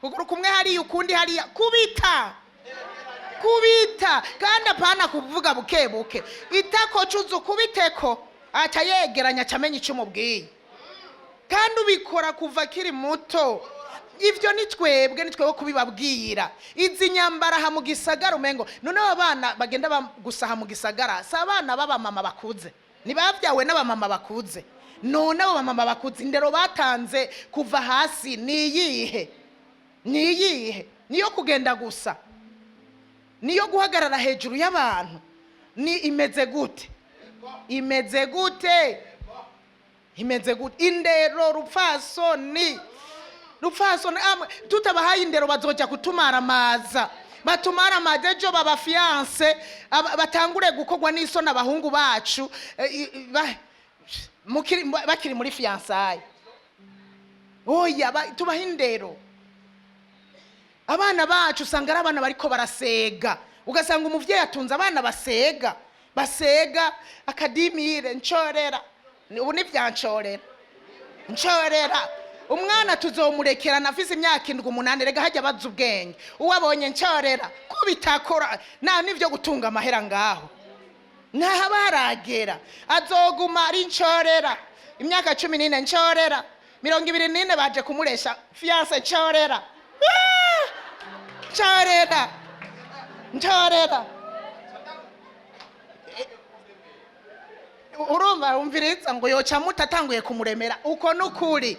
ukuru kumwe hari ukundi hari kubita kandi apana kuvuga bukebuke. Itako cuzo kubiteko aca yegeranya camenya icumubwiye kandi ubikora kuva kiri muto. Ivyo ni twebwe kubibabwira. Izi nyambara ha mu gisagara umengo none abana bagenda gusaha mu gisagara sa abana baba mama bakuze. Nibavyawe n'abamama bakuze. None abo bamama bakuze indero batanze kuva hasi niyihe niyo kugenda gusa. niyo guhagarara hejuru y'abantu. Ni imeze gute? Imeze gute? Imeze gute? Indero, rupfasoni tutabahaye indero bazoja kutumara amaza. Batumara amaza ejo baba fiance batangure gukogwa n'isoni abahungu bacu bakiri muri fiançailles. Oya, tubaha indero. Abana bacu usanga ari abana bariko barasega, ugasanga umuvyeyi atunze abana basega akadimire ncorera. Ubu ni vyancorera ncorera. Umwana tuzomurekera nafise imyaka 7-8 rega hajya baza ubwenge. Uwabonye ncorera ko bitakora nivyo gutunga amahera ngaho ntaha baragera. Azoguma ari ncorera imyaka 14 ncorera 24 baje kumuresha fiance ncorera ncorera. Urumva umviriza ngo yoca mutatanguye kumuremera uko nukuri.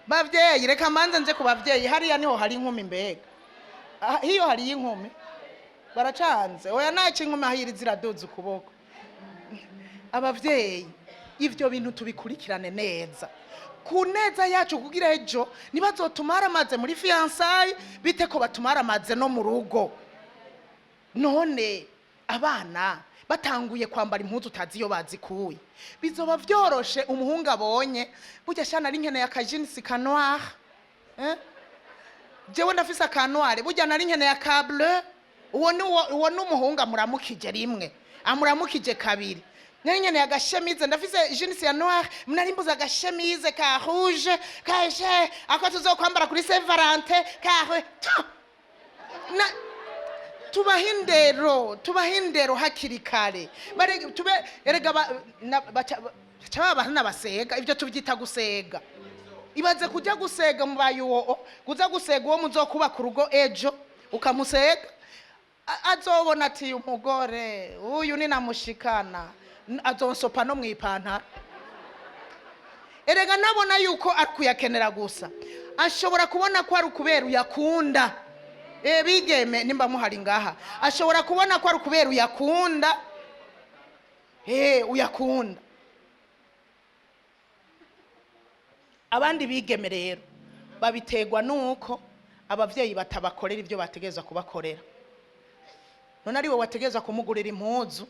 Bavyeyi reka manze nje ku bavyeyi. Hariya niho hari inkumi mbega. Hiyo hari inkumi baracanze. Oya naci inkumi ahiri ziraduza ukuboko. Abavyeyi ivyo bintu tubikurikirane neza ku neza yacu kugira ejo nibazotumara amaze muri fiançailles bite ko batumara amaze no mu rugo. None abana batanguye kwambara impuzu utazi iyo bazikuye bizoba vyoroshe. Umuhungu abonye burya shana ari nkene yakajinsi kanoir jewe ndafise akanoir burya nari nkene ya ka bleu. Uwo n'umuhungu amuramukije rimwe amuramukije kabiri. Nari nkene agashemize ndafise jeans ya noir mnari mbuza agashemize ka rouge ka je ako tuzokwambara kuri Saint Valentin ka na tubahindero hakiri kare. Tube erega bana basega ivyo tubyita gusega. Ibaze kujya gusega mubaye uwo kuza gusega uwo muzokuba ku rugo ejo ukamusega azobona ati umugore uyu ni namushikana azonsopa no mwipanta. Erega nabona yuko akuyakenera gusa ashobora kubona ko ari kubera uyakunda. Bigeme nimba muhari ngaha ashobora kubona ko ari kubera uyakunda. Uyakunda. Abandi bigeme rero babitegwa nuko abavyeyi batabakorera ivyo bategezwa kubakorera. None ari we wategezwa kumugurira impuzu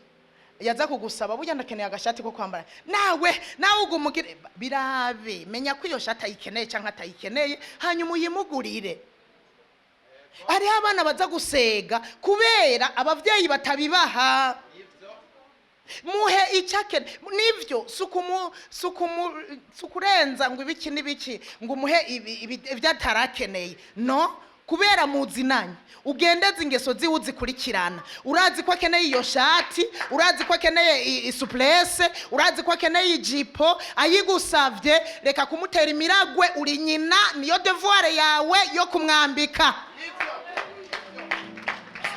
yaza kugusaba burya ndakeneye agashati ko kwambara nawe ugumugire birabe menya ko iyo shati ayikeneye canka atayikeneye hanyuma uyimugurire. Ari abana baza gusega kubera abavyeyi batabibaha. Muhe icyake nivyo sukurenza ngo ibiki nibiki ngo muhe ivyatarakeneye no kubera muzinanye ugendeze ingeso ziwuzikurikirana. Urazi ko akeneye iyo shati, urazi ko akeneye isuplesse, urazi ko akeneye ijipo, ayigusavye reka kumutera imiragwe. Uri nyina niyo devoir yawe yo kumwambika.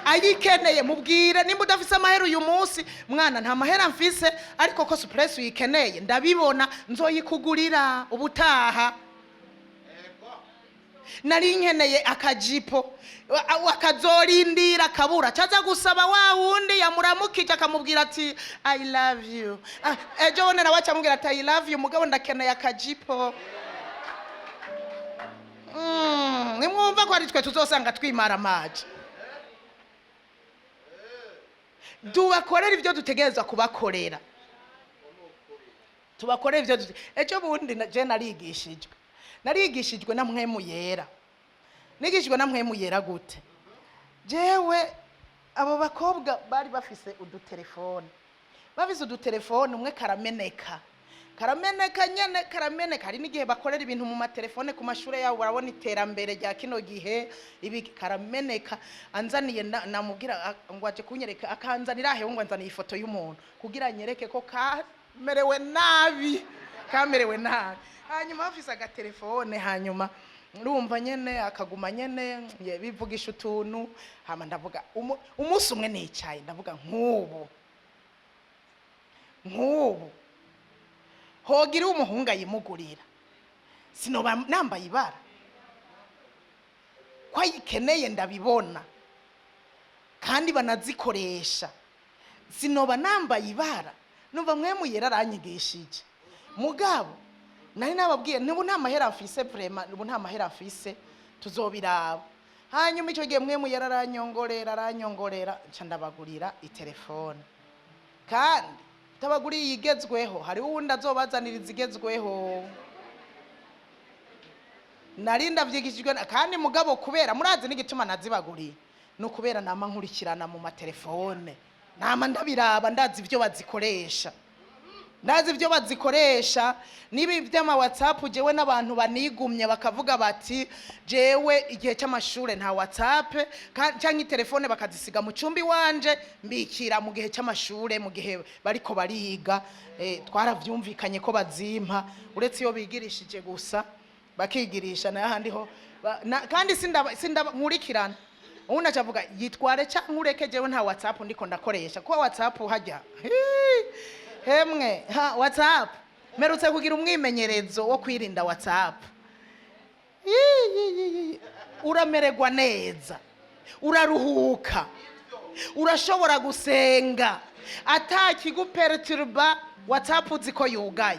Ayikeneye mubwire nimba udafise amahera uyu munsi mwana nta mahera mfise ariko ko suplesse uyikeneye ndabibona nzoyikugurira ubutaha. Nari nkeneye akajipo akazorindira kabura caza gusaba wa wundi yamuramukije akamubwira ati I love you. Ejo wone nawe acamubwira ati I love you mugabo ndakeneye akajipo. Nimwumva ko ari twe tuzosanga twimara amaji. Tubakorera ivyo dutegerezwa kubakorera. Tubakorera ivyo ejo bundi je narigishijwe na mpwemu yera. Nigishijwe na mpwemu yera gute? Jewe abo bakobwa bari bafise udutelefone. Bafise udutelefone umwe karameneka nyene karameneka. Hari n'igihe bakorera ibintu mu matelefone ku mashure yabo barabona iterambere rya kino gihe ibi karameneka. Anzaniye namubwira ngo aje kunyereka akanzanira he ngo anzaniye ifoto y'umuntu kugira nyereke ko kamerewe nabi. Hanyuma bafise agatelefone hanyuma urumva nyene akaguma nyene bivugisha utuntu. Hama ndavuga umunsi umwe nicaye ndavuga nk'ubu hogira umuhungu ayimugurira sinoba nambaye ibara. ko ayikeneye ndabibona kandi banazikoresha sinoba nambaye ibara numva mwe muyera aranyigishije mugabo nari nababwiye nubu nta mahera afise vraiment nubu nta mahera afise tuzobiraba hanyuma icyo gihe mwe muyera aranyongorera nca ndabagurira itelefone kandi tabaguriye igezweho hari uwundi azobazanira izigezweho nari ndavyigishijwe kandi mugabo kubera murazi n'igituma nazibaguriye no kubera nama nkurikirana mu matelefone nama ndabiraba ndazi ibyo bazikoresha nibi by'ama WhatsApp jewe n'abantu banigumye bakavuga bati jewe igihe cy'amashure nta WhatsApp cyangwa telefone bakazisiga mu cumbi wanje mbikira mu gihe cy'amashure mu gihe bariko bariga twaravyumvikanye ko bazimpa uretse iyo bigirishije gusa bakigirisha n'ahandi ho kandi sinda nkurikirana ubundi acavuga yitware cyangwa ureke jewe nta WhatsApp ndiko ndakoresha ko WhatsApp hajya hemwe WhatsApp merutse kugira umwimenyerezo wo kwirinda WhatsApp uramererwa neza uraruhuka urashobora gusenga atakiguperturba WhatsApp uziko yugaye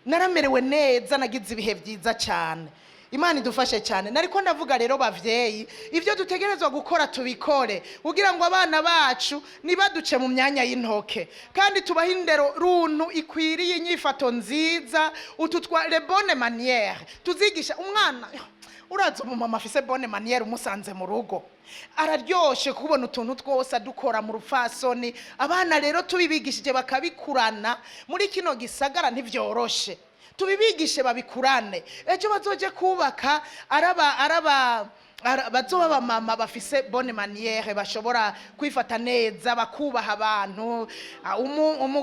naramerewe neza nagize ibihe byiza cyane Imana idufashe cyane nariko ndavuga rero bavyeyi ivyo dutegerezwa gukora tubikore kugira ngo abana bacu nibaduce mu myanya y'intoke kandi tubahindero runtu ikwiriye inyifato nziza ututwa les bonnes manières tuzigisha umwana urazo mu mama afise bonne manière umusanze mu rugo araryoshe kubona utuntu twose dukora mu rufasoni abana rero tubibigishije bakabikurana muri kino gisagara ntivyoroshe tubibigishe babikurane ejo bazoje kubaka bazoba mama bafise bonne manière bashobora kwifata neza bakubaha abantu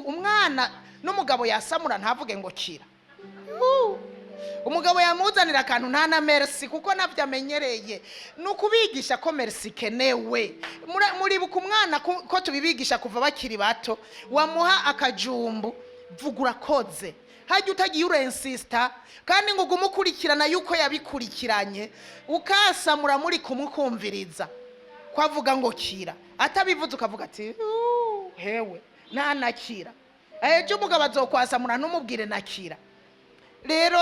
umwana n'umugabo yasamura ntavuge ngo kira umugabo yamuzanira akantu nta na merci kuko navyo amenyereye nukubigisha ko merci kenewe muribuka umwana ko tubibigisha kuva bakiri bato wamuha akajumbu vugura koze hajya utagiye urensista kandi ngo gumukurikirana yuko yabikurikiranye ukasamura muri kumukumviriza kwavuga ngo kira atabivuze ukavuga ati hewe nta nakira ejo umugabo azokwasamura numubwire nakira rero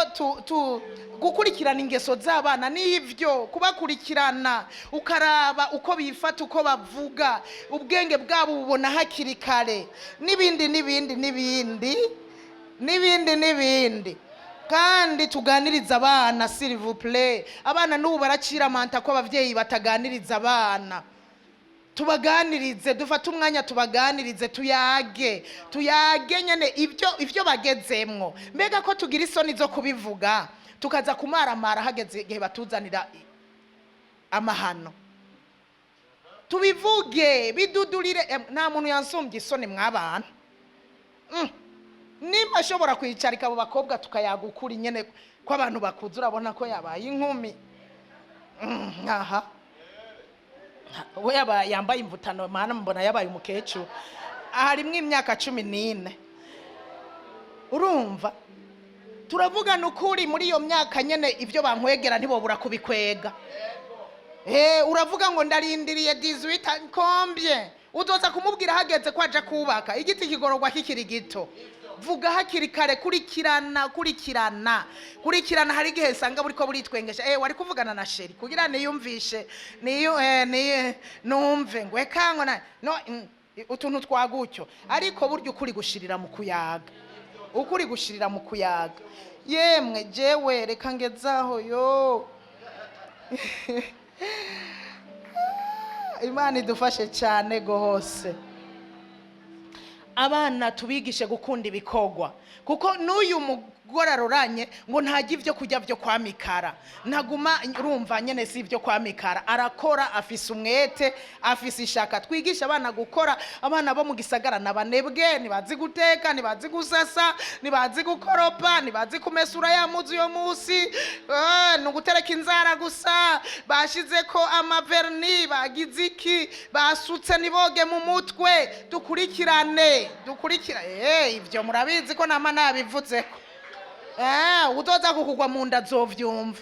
gukurikirana ingeso z'abana n'ivyo kubakurikirana ukaraba uko bifata uko bavuga ubwenge bwabo bubona hakiri kare n'ibindi kandi tuganiriza abana s'il vous plaît abana n'ubu baracira manta ko abavyeyi bataganiriza abana tubaganirize dufate umwanya tubaganirize tuyage nyene ivyo bagezemwo mbega ko tugira isoni zo kubivuga tukaza kumaramara hageze igihe batuzanira amahano tubivuge bidudurire nta muntu yansumbye isoni mw'abana nimba ashobora kwicarika abo bakobwa tukayaga ukuri nyene ko abantu bakuze urabona ko yabaye inkumi aha we yambaye imvutano mana mbona yabaye umukecuru harimwe imyaka 14 urumva turavugana ukuri muri iyo myaka nyene ivyo bankwegera ntibobura kubikwega uravuga ngo ndarindiriye 18 combien uzoza kumubwira hageze kwaje kubaka igiti kigororwa kikiri gito vuga hakiri kare kurikirana hari gihe sanga buriko buritwengesha wari kuvugana na sheri kugira niyumvishe numve ngo ekango no utuntu twagucyo ariko buryo ukuri gushirira mu kuyaga yemwe jewe reka ngezaho yo Imana idufashe cyane gose abana tubigishe gukunda ibikogwa kuko n'uyu mugore aroranye ngo ntajya ivyo kujya byo kwa mikara ntaguma urumva nyene si ivyo kwa mikara arakora afise umwete afise ishaka twigisha abana gukora abana bo mu gisagara nabanebwe nibazi guteka nibazi gusasa nibazi gukoropa nibazi kumesura ya muzi yo musi no gutereka inzara gusa bashize ko amaverni bagiziki basutse niboge mu mutwe dukurikirane ivyo murabizi ko nama nabivuze ko utoza kukugwa mu nda zovyumva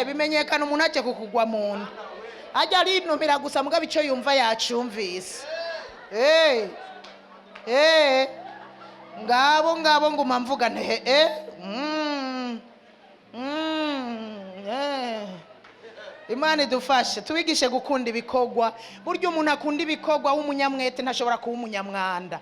bimenyekana umuntu aje kukugwa mu nda ajya arinumira gusa mugabo icyo yumva yacumvise. ngabo nguma mvuga nte Imana idufashe tubigishe gukunda ibikorwa. Buryo umuntu akunda ibikorwa w'umunyamwete ntashobora kuba umunyamwanda,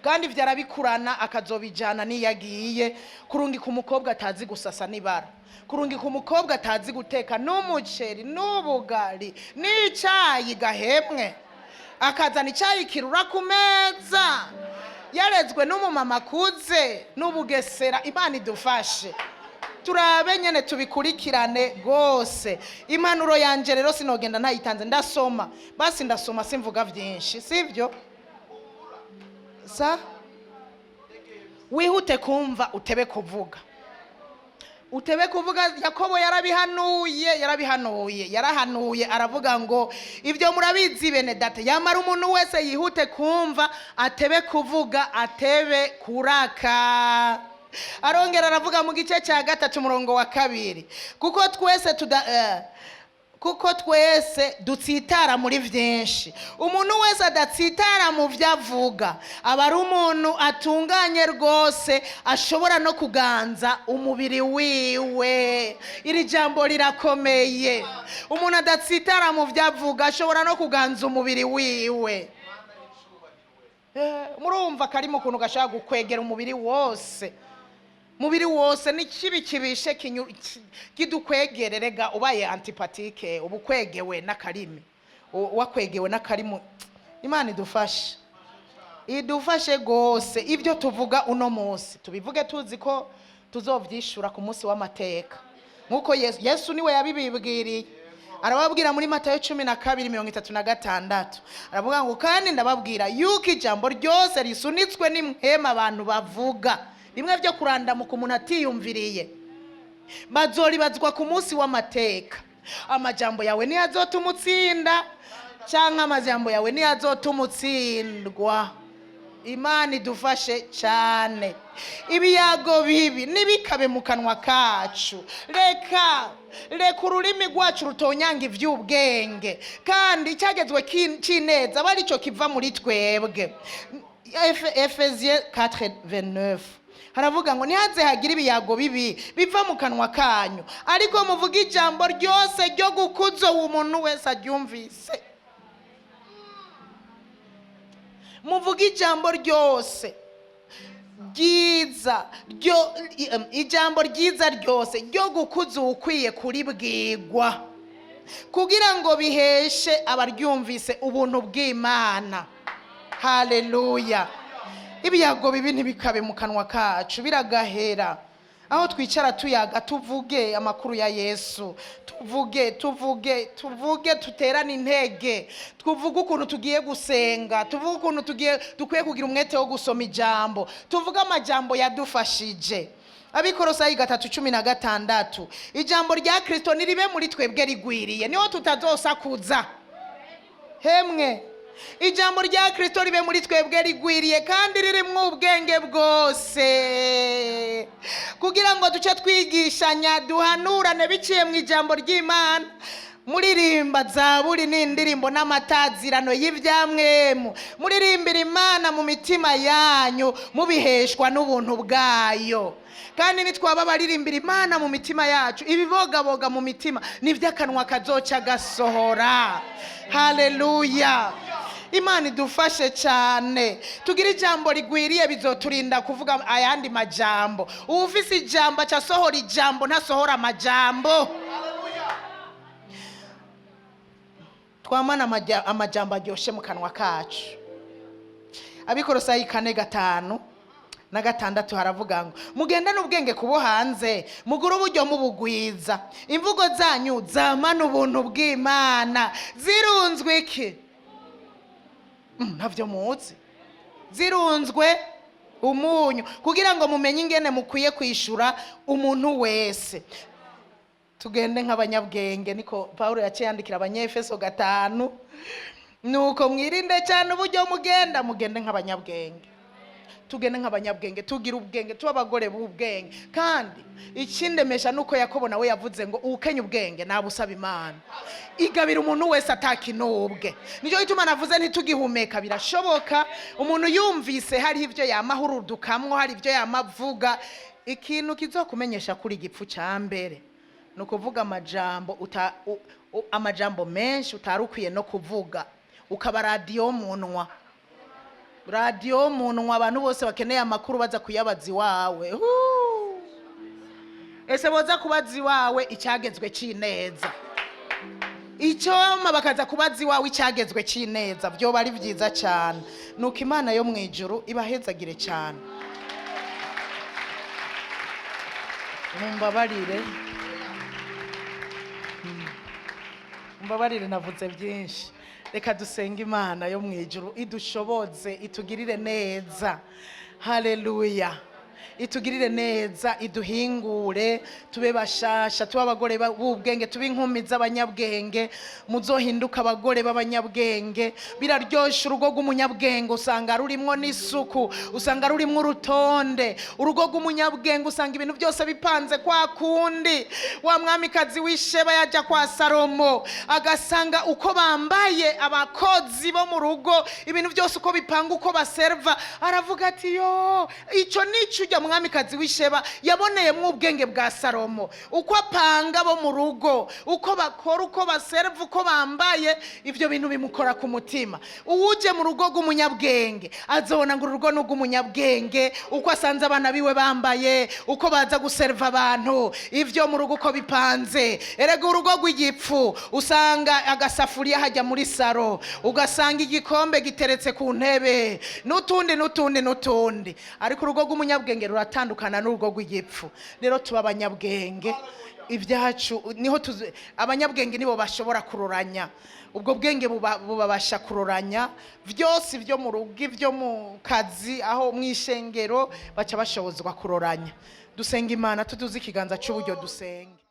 kandi ivyo arabikurana akazobijana niyagiye kurungika umukobwa atazi gusasa nibara, kurungika umukobwa atazi guteka n'umuceri n'ubugari n'icayi gahemwe, akazana icayi kirura ku meza yarezwe n'umumama akuze n'ubugesera. Imana idufashe turabe nyene tubikurikirane gose. Impanuro yanje rero sinogenda ntayitanze, ndasoma basi, ndasoma simvuga vyinshi, sivyo? Wihute kumva utebe kuvuga, utebe kuvuga. Yakobo yarahanuye aravuga ngo ivyo murabizi bene data, yamara umuntu wese yihute kumva atebe kuvuga atebe kuraka. Arongera aravuga mu gice cya 3 murongo wa 2, kuko twese dutsitara muri vyinshi. Umuntu wese adatsitara mu vyavuga aba ari umuntu atunganye rwose, ashobora no kuganza umubiri wiwe. Iri jambo rirakomeye. Umuntu adatsitara mu vyavuga ashobora no kuganza umubiri wiwe. Murumva kari mu kuntu gashaka gukwegera umubiri wose. Mubiri wose ni kibi kibishe kidukwegererega. Ubaye antipatike ubukwegewe n'akarimi, wakwegewe n'akarimu. Imana idufashe gose. Ibyo tuvuga uno munsi tubivuge tuzi ko tuzovyishura ku munsi w'amateka, nkuko Yesu niwe yabibibwiriye. Arababwira muri Matayo 12:36, aravuga ngo kandi ndababwira yuko ijambo ryose risunitswe n'imhema abantu bavuga, bimwe byo kurandamuka umuntu atiyumviriye, bazoribazwa ku munsi w'amateka. Amajambo yawe ni azotuma utsinda cyangwa amajambo yawe ni azotuma utsindwa. Imana idufashe cyane. Ibiyago bibi nibikabe mu kanwa kacu. Reka ururimi rwacu rutonyanga ivy'ubwenge, kandi icyagezwe kineza bari cyo kiva muri twebwe. Efesiens 4:29 haravuga ngo nihaze hagira ibiyago bibi biva mu kanwa kanyu, ariko muvuga ijambo ryose ryo gukuza umuntu wese aryumvise. Muvuga ijambo ryose ryiza, ijambo ryiza ryose ryo gukuza ukwiye kuribwirwa, kugira ngo biheshe abaryumvise ubuntu bw'Imana. Haleluya. Ibiyago bibi ntibikabe mu kanwa kacu, biragahera. Aho twicara tuyaga tuvuge amakuru ya Yesu, tuvuge tuterane intege, tuvuge ukuntu tugiye gusenga, tuvuge ukuntu dukwiye kugira umwete wo gusoma ijambo, tuvuge amajambo yadufashije. Abikorosayi 3:16, ijambo rya Kristo niribe muri twebwe rigwiriye, niho tutazosakuza. Hemwe ijambo rya Kristo ribe muri twebwe rigwiriye kandi ririmwo ubwenge bwose, kugira ngo duce twigishanya duhanurane biciye mu ijambo ry'Imana. Muririmba zaburi n'indirimbo n'amatazirano y'ivyamwemu, muririmbira Imana mu mitima yanyu mubiheshwa n'ubuntu bwayo. Kandi nitwaba baririmbira Imana mu mitima yacu, ibibogaboga mu mitima nivyakanwa kazoca gasohora. Haleluya. Imana idufashe cyane. Tugira ijambo rigwiriye bizoturinda kuvuga ayandi majambo. Ufise ijambo cyasohora ijambo ntasohora amajambo. Twamana amajambo aryoshe mu kanwa kacu. Abikorosayi 4:5-6 haravuga ngo mugendane ubwenge kubo hanze, mugura uburyo mubugwiza, imvugo zanyu zamana ubuntu bw'Imana, zirunzwe iki? Ntavyo muzi. Zirunzwe umunyu, kugira ngo mumenye ingene mukwiye kwishura umuntu wese. Tugende nk'abanyabwenge, niko Paulo yaciye yandikira Abanyefeso 5. Nuko mwirinde cyane uburyo mugende nk'abanyabwenge. tugende nk'abanyabwenge, tugira ubwenge, tuba abagore b'ubwenge. Kandi ikindemesha nuko Yakobo nawe yavuze ngo ukenya ubwenge nabusaba Imana igabira umuntu wese atakinobwe. Nico gituma navuze ntitugihumeka birashoboka umuntu yumvise hari ivyo yamahurudukamwo, hari ivyo yamavuga. Ikintu kizokumenyesha kuri igipfu ca mbere nukuvuga amajambo menshi utarukwiye no kuvuga, ukaba radio munwa. Radio munwa, abantu bose bakeneye amakuru baza kuyabaza iwawe. Ese boza kubaza iwawe icyagezwe cineza, icyoma bakaza kubaza iwawe icyagezwe cineza, byo bari byiza cyane. Nuko Imana yo mu ijuru ibahezagire cyane. Mumbabarire navuze byinshi. Reka dusenga Imana yo mu ijuru idushoboze, itugirire neza. Haleluya. Itugirire neza, iduhingure, tube bashasha, tube abagore b'ubwenge, tube inkumi z'abanyabwenge, muzohinduka abagore b'abanyabwenge. Biraryosha urugo rw'umunyabwenge, usanga rurimwo n'isuku, usanga rurimwo urutonde. Urugo rw'umunyabwenge usanga ibintu byose bipanze kwa kundi. Wa mwamikazi w'Isheba yaja kwa Salomo agasanga uko bambaye abakozi bo mu rugo, ibintu byose uko bipanga, uko baserva, aravuga ati yo, ico nico mwamikazi w'Isheba yaboneyemo ubwenge bwa Salomo, uko apanga bo mu rugo, uko bakora, uko baserva, uko bambaye, ivyo bintu bimukora ku mutima. Uwuje mu rugo rw'umunyabwenge azobona ngo urugo n'ugumunyabwenge, uko asanze abana biwe bambaye, uko baza guserva abantu, ivyo mu rugo uko bipanze. Erega urugo rw'igipfu usanga agasafuriya hajya muri saro, ugasanga igikombe giteretse ku ntebe, n'utundi. Ariko urugo rw'umunyabwenge ruratandukana n'urugo rw'igipfu. Rero tuba abanyabwenge, ibyacu niho abanyabwenge nibo bashobora kuroranya. Ubwo bwenge bubabasha kuroranya byose, ibyo mu rugo, ibyo mu kazi, aho mwishengero baca bashobozwa kuroranya. Dusenga Imana tutuzi ikiganza cy'uburyo dusenge.